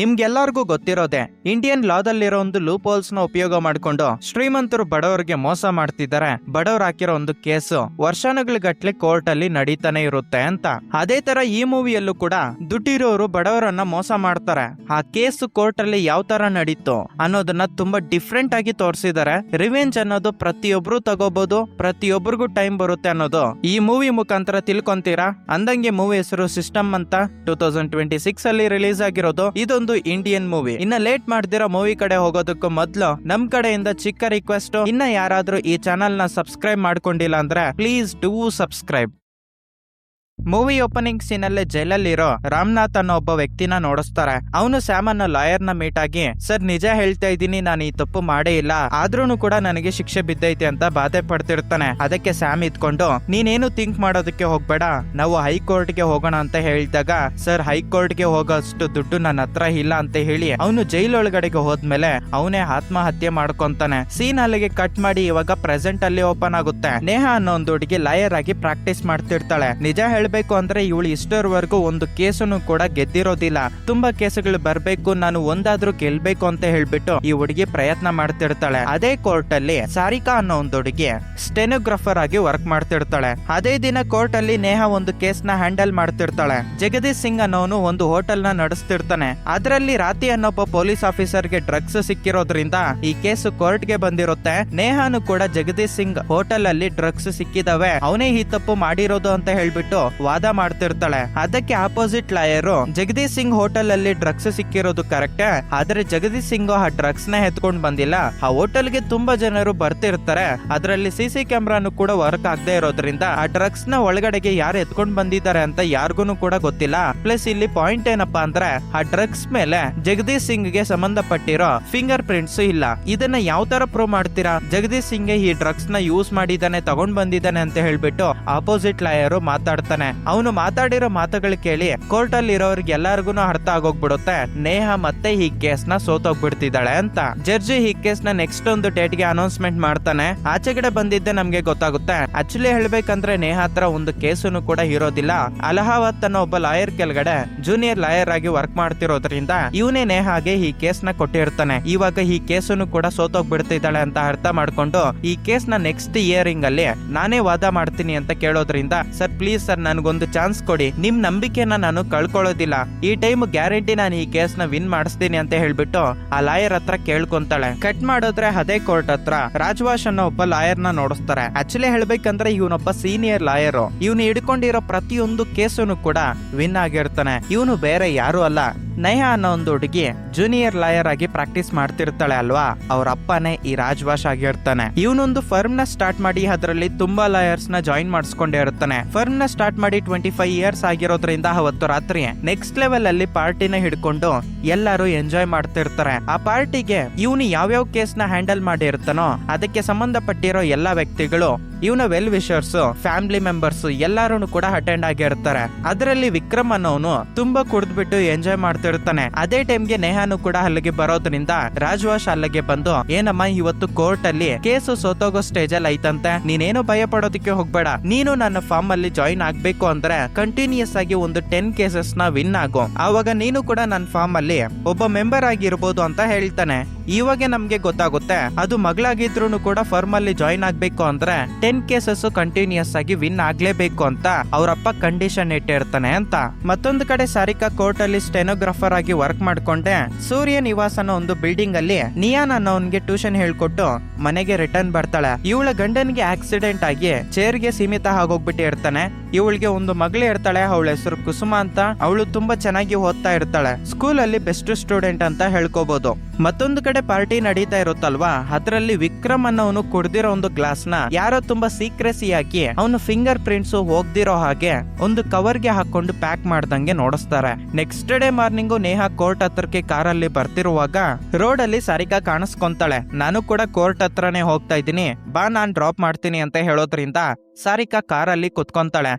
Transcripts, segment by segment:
ನಿಮ್ಗೆಲ್ಲರಿಗೂ ಗೊತ್ತಿರೋದೆ ಇಂಡಿಯನ್ ಲಾದಲ್ಲಿರೋ ಒಂದು loop holes ನ ಉಪಯೋಗ ಮಾಡಿಕೊಂಡು ಶ್ರೀಮಂತರು ಬಡವರಿಗೆ ಮೋಸ ಮಾಡ್ತಿದ್ದಾರೆ. ಬಡವರು ಹಾಕಿರೋ ಒಂದು ಕೇಸು ವರ್ಷಾನುಗಟ್ಟಲೆ ಕೋರ್ಟ್ ಅಲ್ಲಿ ನಡೀತಾನೆ ಇರುತ್ತೆ ಅಂತ. ಅದೇ ತರ ಈ ಮೂವಿಯಲ್ಲೂ ಕೂಡ ದುಡ್ಡಿರೋರು ಬಡವರನ್ನ ಮೋಸ ಮಾಡ್ತಾರೆ. ಆ ಕೇಸು ಕೋರ್ಟ್ ಅಲ್ಲಿ ಯಾವ ತರ ನಡೀತು ಅನ್ನೋದನ್ನ ತುಂಬಾ ಡಿಫ್ರೆಂಟ್ ಆಗಿ ತೋರಿಸಿದ್ದಾರೆ. ರಿವೆಂಜ್ ಅನ್ನೋದು ಪ್ರತಿಯೊಬ್ರು ತಗೋಬಹುದು, ಪ್ರತಿಯೊಬ್ಬರಿಗೂ ಟೈಮ್ ಬರುತ್ತೆ ಅನ್ನೋದು ಈ ಮೂವಿ ಮುಖಾಂತರ ತಿಳ್ಕೊಂತೀರಾ. ಅಂದಂಗೆ ಮೂವಿ ಹೆಸರು ಸಿಸ್ಟಮ್ ಅಂತ 2026 ಅಲ್ಲಿ ರಿಲೀಸ್ ಆಗಿರೋದು. ಇದೊಂದು ಇಂಡಿಯನ್ ಮೂವಿ. ಇನ್ನ ಲೇಟ್ ಮಾಡ್ದಿರೋ ಮೂವಿ ಕಡೆ ಹೋಗೋದಕ್ಕೂ ಮೊದ್ಲು ನಮ್ ಕಡೆಯಿಂದ ಚಿಕ್ಕ ರಿಕ್ವೆಸ್ಟ್, ಇನ್ನ ಯಾರಾದ್ರೂ ಈ ಚಾನಲ್ ನ ಸಬ್ಸ್ಕ್ರೈಬ್ ಮಾಡ್ಕೊಂಡಿಲ್ಲ ಅಂದ್ರೆ please do subscribe. Movie opening scene ಅಲ್ಲೇ ಜೈಲಲ್ಲಿರೋ ರಾಮನಾಥ್ ಅನ್ನೋ ಒಬ್ಬ ವ್ಯಕ್ತಿನ ನೋಡಿಸ್ತಾರೆ. ಅವನು ಸ್ಯಾಮ್ ಅನ್ನೋ ಲಾಯರ್ ನ ಮೀಟ್ ಆಗಿ, ಸರ್ ನಿಜ ಹೇಳ್ತಾ ಇದ್ದೀನಿ, ನಾನು ಈ ತಪ್ಪು ಮಾಡೇ ಇಲ್ಲ, ಆದ್ರೂ ಕೂಡ ನನಗೆ ಶಿಕ್ಷೆ ಬಿದ್ದೈತೆ ಅಂತ ಬಾಧೆ ಪಡ್ತಿರ್ತಾನೆ. ಅದಕ್ಕೆ ಸ್ಯಾಮ್ ಇದ್ಕೊಂಡು, ನೀನೇನು ಥಿಂಕ್ ಮಾಡೋದಕ್ಕೆ ಹೋಗ್ಬೇಡ, ನಾವು ಹೈಕೋರ್ಟ್ ಗೆ ಹೋಗೋಣ ಅಂತ ಹೇಳಿದಾಗ, ಸರ್ ಹೈಕೋರ್ಟ್ ಗೆ ಹೋಗೋಷ್ಟು ದುಡ್ಡು ನನ್ನ ಹತ್ರ ಇಲ್ಲ ಅಂತ ಹೇಳಿ ಅವನು ಜೈಲೊಳಗಡೆಗೆ ಹೋದ್ಮೇಲೆ ಅವನೇ ಆತ್ಮಹತ್ಯೆ ಮಾಡ್ಕೊಂತಾನೆ. ಸೀನ್ ಅಲ್ಲಿಗೆ ಕಟ್ ಮಾಡಿ ಇವಾಗ ಪ್ರೆಸೆಂಟ್ ಅಲ್ಲಿ ಓಪನ್ ಆಗುತ್ತೆ. ನೇಹಾ ಅನ್ನೋ ಒಂದು ಹುಡುಗಿ ಲಾಯರ್ ಆಗಿ ಪ್ರಾಕ್ಟೀಸ್ ಮಾಡ್ತಿರ್ತಾಳೆ. ನಿಜ ಬೇಕು ಅಂದ್ರೆ ಇವಳು ಇಷ್ಟರವರೆಗೂ ಒಂದು ಕೇಸನ್ನು ಕೂಡ ಗೆದ್ದಿರೋದಿಲ್ಲ. ತುಂಬಾ ಕೇಸುಗಳು ಬರ್ಬೇಕು, ನಾನು ಒಂದಾದ್ರೂ ಗೆಲ್ಬೇಕು ಅಂತ ಹೇಳ್ಬಿಟ್ಟು ಈ ಹುಡುಗಿ ಪ್ರಯತ್ನ ಮಾಡ್ತಿರ್ತಾಳೆ. ಅದೇ ಕೋರ್ಟ್ ಅಲ್ಲಿ ಸಾರಿಕಾ ಅನ್ನೋ ಒಂದು ಹುಡುಗಿ ಸ್ಟೆನೋಗ್ರಾಫರ್ ಆಗಿ ವರ್ಕ್ ಮಾಡ್ತಿರ್ತಾಳೆ. ಅದೇ ದಿನ ಕೋರ್ಟ್ ಅಲ್ಲಿ ನೇಹಾ ಒಂದು ಕೇಸ್ ನ ಹ್ಯಾಂಡಲ್ ಮಾಡ್ತಿರ್ತಾಳೆ. ಜಗದೀಶ್ ಸಿಂಗ್ ಅನ್ನೋನು ಒಂದು ಹೋಟೆಲ್ ನ ನಡೆಸ್ತಿರ್ತಾನೆ. ಅದರಲ್ಲಿ ರಾತಿ ಅನ್ನೊಬ್ಬ ಪೊಲೀಸ್ ಆಫೀಸರ್ ಗೆ ಡ್ರಗ್ಸ್ ಸಿಕ್ಕಿರೋದ್ರಿಂದ ಈ ಕೇಸು ಕೋರ್ಟ್ ಗೆ ಬಂದಿರುತ್ತೆ. ನೇಹಾನು ಕೂಡ ಜಗದೀಶ್ ಸಿಂಗ್ ಹೋಟೆಲ್ ಅಲ್ಲಿ ಡ್ರಗ್ಸ್ ಸಿಕ್ಕಿದಾವೆ, ಅವನೇ ಈ ತಪ್ಪು ಮಾಡಿರೋದು ಅಂತ ಹೇಳ್ಬಿಟ್ಟು ವಾದ ಮಾಡ್ತಿರ್ತಾಳೆ. ಅದಕ್ಕೆ opposite lawyer, Jagadish Singh hotel ಅಲ್ಲಿ ಡ್ರಗ್ಸ್ ಸಿಕ್ಕಿರೋದು ಕರೆಕ್ಟ್, ಆದ್ರೆ ಜಗದೀಶ್ ಸಿಂಗ್ ಆ ಡ್ರಗ್ಸ್ ನ ಎತ್ಕೊಂಡ್ ಬಂದಿಲ್ಲ. ಆ ಹೋಟೆಲ್ ಗೆ ತುಂಬಾ ಜನರು ಬರ್ತಿರ್ತಾರೆ. ಅದರಲ್ಲಿ ಸಿಸಿ ಕ್ಯಾಮ್ರಾನು ಕೂಡ ವರ್ಕ್ ಆಗದೆ ಇರೋದ್ರಿಂದ ಆ ಡ್ರಗ್ಸ್ ನ ಒಳಗಡೆಗೆ ಯಾರು ಎತ್ಕೊಂಡ್ ಬಂದಿದ್ದಾರೆ ಅಂತ ಯಾರಿಗೂ ಕೂಡ ಗೊತ್ತಿಲ್ಲ. ಪ್ಲಸ್ ಇಲ್ಲಿ ಪಾಯಿಂಟ್ ಏನಪ್ಪಾ ಅಂದ್ರೆ ಆ ಡ್ರಗ್ಸ್ ಮೇಲೆ ಜಗದೀಶ್ ಸಿಂಗ್ ಗೆ ಸಂಬಂಧಪಟ್ಟಿರೋ ಫಿಂಗರ್ ಪ್ರಿಂಟ್ಸ್ ಇಲ್ಲ. ಇದನ್ನ ಯಾವ ತರ ಪ್ರೂವ್ ಮಾಡ್ತೀರಾ? ಜಗದೀಶ್ ಸಿಂಗ್ ಈ ಡ್ರಗ್ಸ್ ನ ಯೂಸ್ ಮಾಡಿದ್ದಾನೆ, ತಗೊಂಡ್ ಬಂದಿದ್ದಾನೆ ಅಂತ ಹೇಳ್ಬಿಟ್ಟು ಆಪೋಸಿಟ್ ಲಾಯರು ಮಾತಾಡ್ತಾನೆ. ಅವನು ಮಾತಾಡಿರೋ ಮಾತುಗಳು ಕೇಳಿ ಕೋರ್ಟ್ ಅಲ್ಲಿ ಇರೋರಿಗೆ ಎಲ್ಲಾರ್ಗು ಅರ್ಥ ಆಗೋಗ್ಬಿಡುತ್ತೆ, ನೇಹಾ ಮತ್ತೆ ಈ ಕೇಸ್ ನ ಸೋತೋಗ್ಬಿಡ್ತಿದ್ದಾಳೆ ಅಂತ. ಜಡ್ಜಿ ಈ ಕೇಸ್ ನ ನೆಕ್ಸ್ಟ್ ಒಂದು ಡೇಟ್ ಗೆ ಅನೌನ್ಸ್ಮೆಂಟ್ ಮಾಡ್ತಾನೆ. ಆಚೆಗಡೆ ಬಂದಿದ್ದೆ ನಮ್ಗೆ ಗೊತ್ತಾಗುತ್ತೆ. ಆಕ್ಚುಲಿ ಹೇಳ್ಬೇಕಂದ್ರೆ ನೇಹಾ ಹತ್ರ ಒಂದು ಕೇಸನ್ನು ಕೂಡ ಇರೋದಿಲ್ಲ. ಅಲಹಾಬಾದ್ ಅನ್ನೋ ಒಬ್ಬ ಲಾಯರ್ ಕೆಳಗಡೆ ಜೂನಿಯರ್ ಲಾಯರ್ ಆಗಿ ವರ್ಕ್ ಮಾಡ್ತಿರೋದ್ರಿಂದ ಇವನೇ ನೇಹಾಗೆ ಈ ಕೇಸ್ ನ ಕೊಟ್ಟಿರ್ತಾನೆ. ಇವಾಗ ಈ ಕೇಸನ್ನು ಕೂಡ ಸೋತೋಗ್ಬಿಡ್ತಿದ್ದಾಳೆ ಅಂತ ಅರ್ಥ ಮಾಡ್ಕೊಂಡು ಈ ಕೇಸ್ ನ ನೆಕ್ಸ್ಟ್ ಇಯರಿಂಗ್ ಅಲ್ಲಿ ನಾನೇ ವಾದ ಮಾಡ್ತೀನಿ ಅಂತ ಕೇಳೋದ್ರಿಂದ, ಸರ್ ಪ್ಲೀಸ್ ಸರ್ ನನಗೊಂದು ಚಾನ್ಸ್ ಕೊಡಿ, ನಿಮ್ ನಂಬಿಕೆನ ನಾನು ಕಳ್ಕೊಳ್ಳೋದಿಲ್ಲ, ಈ ಟೈಮ್ ಗ್ಯಾರಂಟಿ ನಾನು ಈ ಕೇಸ್ ನ ವಿನ್ ಮಾಡಿಸ್ತೀನಿ ಅಂತ ಹೇಳ್ಬಿಟ್ಟು ಆ ಲಾಯರ್ ಹತ್ರ ಕೇಳ್ಕೊಂತಾಳೆ. ಕಟ್ ಮಾಡೋದ್ರೆ ಅದೇ ಕೋರ್ಟ್ ಹತ್ರ ರಾಜ್ವಾಶ್ ಅನ್ನೋ ಒಬ್ಬ ಲಾಯರ್ ನ ನೋಡಿಸ್ತಾರೆ. ಆಕ್ಚುಲಿ ಹೇಳ್ಬೇಕಂದ್ರೆ ಇವನೊಬ್ಬ ಸೀನಿಯರ್ ಲಾಯರ್. ಇವನು ಹಿಡ್ಕೊಂಡಿರೋ ಪ್ರತಿಯೊಂದು ಕೇಸನ್ನು ಕೂಡ ವಿನ್ ಆಗಿರ್ತಾನೆ. ಇವನು ಬೇರೆ ಯಾರು ಅಲ್ಲ, ನೇಹಾ ಅನ್ನೋ ಒಂದು ಹುಡುಗಿ ಜೂನಿಯರ್ ಲಾಯರ್ ಆಗಿ ಪ್ರಾಕ್ಟೀಸ್ ಮಾಡ್ತಿರ್ತಾಳೆ ಅಲ್ವಾ, ಅವ್ರ ಅಪ್ಪನೇ ಈ ರಾಜ್ವಾಶ್ ಆಗಿರ್ತಾನೆ. ಇವನೊಂದು ಫರ್ಮ್ ನ ಸ್ಟಾರ್ಟ್ ಮಾಡಿ ಅದರಲ್ಲಿ ತುಂಬಾ ಲಾಯರ್ಸ್ ನ ಜಾಯಿನ್ ಮಾಡಿಸ್ಕೊಂಡೇ ಇರ್ತಾನೆ. ಫರ್ಮ್ ನ ಸ್ಟಾರ್ಟ್ ಮಾಡಿ 25 ಇಯರ್ಸ್ ಆಗಿರೋದ್ರಿಂದ ಅವತ್ತು ರಾತ್ರಿ ನೆಕ್ಸ್ಟ್ ಲೆವೆಲ್ ಅಲ್ಲಿ ಪಾರ್ಟಿನ ಹಿಡ್ಕೊಂಡು ಎಲ್ಲರೂ ಎಂಜಾಯ್ ಮಾಡ್ತಿರ್ತಾರೆ. ಆ ಪಾರ್ಟಿಗೆ ಇವನು ಯಾವ್ಯಾವ ಕೇಸ್ ನ ಹ್ಯಾಂಡಲ್ ಮಾಡಿರ್ತಾನೋ ಅದಕ್ಕೆ ಸಂಬಂಧಪಟ್ಟಿರೋ ಎಲ್ಲಾ ವ್ಯಕ್ತಿಗಳು, ಇವನ ವೆಲ್ ವಿಶರ್ಸ್, ಫ್ಯಾಮಿಲಿ ಮೆಂಬರ್ಸ್ ಎಲ್ಲಾರು ಕೂಡ ಅಟೆಂಡ್ ಆಗಿರ್ತಾರೆ. ಅದರಲ್ಲಿ ವಿಕ್ರಮ್ ಅನ್ನೋನು ತುಂಬಾ ಕುಡಿದ್ಬಿಟ್ಟು ಎಂಜಾಯ್ ಮಾಡ್ತಿರ್ತಾನೆ. ಅದೇ ಟೈಮ್ಗೆ ನೇಹಾನು ಕೂಡ ಅಲ್ಲಿಗೆ ಬರೋದ್ರಿಂದ ರಾಜ್ವಾಶ್ ಅಲ್ಲಿಗೆ ಬಂದು, ಏನಮ್ಮ ಇವತ್ತು ಕೋರ್ಟ್ ಅಲ್ಲಿ ಕೇಸು ಸೋತೋಗೋ ಸ್ಟೇಜ್ ಅಲ್ಲಿ ಐತಂತೆ, ನೀನೇನು ಭಯ ಪಡೋದಕ್ಕೆ ಹೋಗ್ಬೇಡ, ನೀನು ನನ್ನ ಫಾರ್ಮ್ ಅಲ್ಲಿ ಜಾಯಿನ್ ಆಗ್ಬೇಕು ಅಂದ್ರೆ ಕಂಟಿನ್ಯೂಸ್ ಆಗಿ ಒಂದು 10 ಕೇಸಸ್ ನ ವಿನ್ ಆಗು, ಆವಾಗ ನೀನು ಕೂಡ ನನ್ನ ಫಾರ್ಮ್ ಅಲ್ಲಿ ಒಬ್ಬ ಮೆಂಬರ್ ಆಗಿರ್ಬೋದು ಅಂತ ಹೇಳ್ತಾನೆ. ಇವಾಗ ನಮ್ಗೆ ಗೊತ್ತಾಗುತ್ತೆ ಅದು ಮಗಳಾಗಿದ್ರು ಕೂಡ ಫರ್ಮ್ ಅಲ್ಲಿ ಜಾಯಿನ್ ಆಗ್ಬೇಕು ಅಂದ್ರೆ 10 ಕೇಸಸ್ ಕಂಟಿನ್ಯೂಸ್ ಆಗಿ ವಿನ್ ಆಗ್ಲೇಬೇಕು ಅಂತ ಅವರಪ್ಪ ಕಂಡೀಷನ್ ಇಟ್ಟಿರ್ತಾನೆ ಅಂತ. ಮತ್ತೊಂದು ಕಡೆ ಸಾರಿಕಾ ಕೋರ್ಟ್ ಅಲ್ಲಿ ಸ್ಟೆನೋಗ್ರಾಫರ್ ಆಗಿ ವರ್ಕ್ ಮಾಡ್ಕೊಂಡೆ ಸೂರ್ಯ ನಿವಾಸ್ ಅನ್ನೋ ಒಂದು ಬಿಲ್ಡಿಂಗ್ ಅಲ್ಲಿ ನಿಯಾನ್ ಅನ್ನೋನ್ಗೆ ಟ್ಯೂಷನ್ ಹೇಳ್ಕೊಟ್ಟು ಮನೆಗೆ ರಿಟರ್ನ್ ಬರ್ತಾಳೆ. ಇವಳ ಗಂಡನ್ಗೆ ಆಕ್ಸಿಡೆಂಟ್ ಆಗಿ ಚೇರ್ಗೆ ಸೀಮಿತ ಆಗೋಗ್ಬಿಟ್ಟಿರ್ತಾನೆ. ಇವಳಿಗೆ ಒಂದು ಮಗಳು ಇರ್ತಾಳೆ, ಅವಳ ಹೆಸರು ಕುಸುಮ ಅಂತ. ಅವಳು ತುಂಬಾ ಚೆನ್ನಾಗಿ ಓದ್ತಾ ಇರ್ತಾಳೆ, ಸ್ಕೂಲ್ ಅಲ್ಲಿ ಬೆಸ್ಟ್ ಸ್ಟೂಡೆಂಟ್ ಅಂತ ಹೇಳ್ಕೋಬಹುದು. ಮತ್ತೊಂದು ಕಡೆ ಪಾರ್ಟಿ ನಡೀತಾ ಇರುತ್ತಲ್ವಾ, ಅದರಲ್ಲಿ ವಿಕ್ರಮ್ ಅನ್ನೋನು ಕುಡ್ದಿರೋ ಒಂದು ಗ್ಲಾಸ್ ನ ಯಾರೋ ತುಂಬಾ ಸೀಕ್ರೆಸಿ ಹಾಕಿ ಅವನು ಫಿಂಗರ್ ಪ್ರಿಂಟ್ಸ್ ಹೋಗ್ದಿರೋ ಹಾಗೆ ಒಂದು ಕವರ್ ಗೆ ಹಾಕೊಂಡು ಪ್ಯಾಕ್ ಮಾಡ್ದಂಗೆ ನೋಡಿಸ್ತಾರೆ. Next day morning Neha court ಹತ್ರಕ್ಕೆ ಕಾರಲ್ಲಿ ಬರ್ತಿರುವಾಗ ರೋಡ್ ಅಲ್ಲಿ ಸಾರಿಕಾ ಕಾಣಿಸ್ಕೊಂತಾಳೆ. ನಾನು ಕೂಡ ಕೋರ್ಟ್ ಹತ್ರನೇ ಹೋಗ್ತಾ ಇದ್ದೀನಿ, ಬಾ ನಾನ್ ಡ್ರಾಪ್ ಮಾಡ್ತೀನಿ ಅಂತ ಹೇಳೋದ್ರಿಂದ ಸಾರಿಕಾ ಕಾರಲ್ಲಿ ಕುತ್ಕೊಂತಾಳೆ.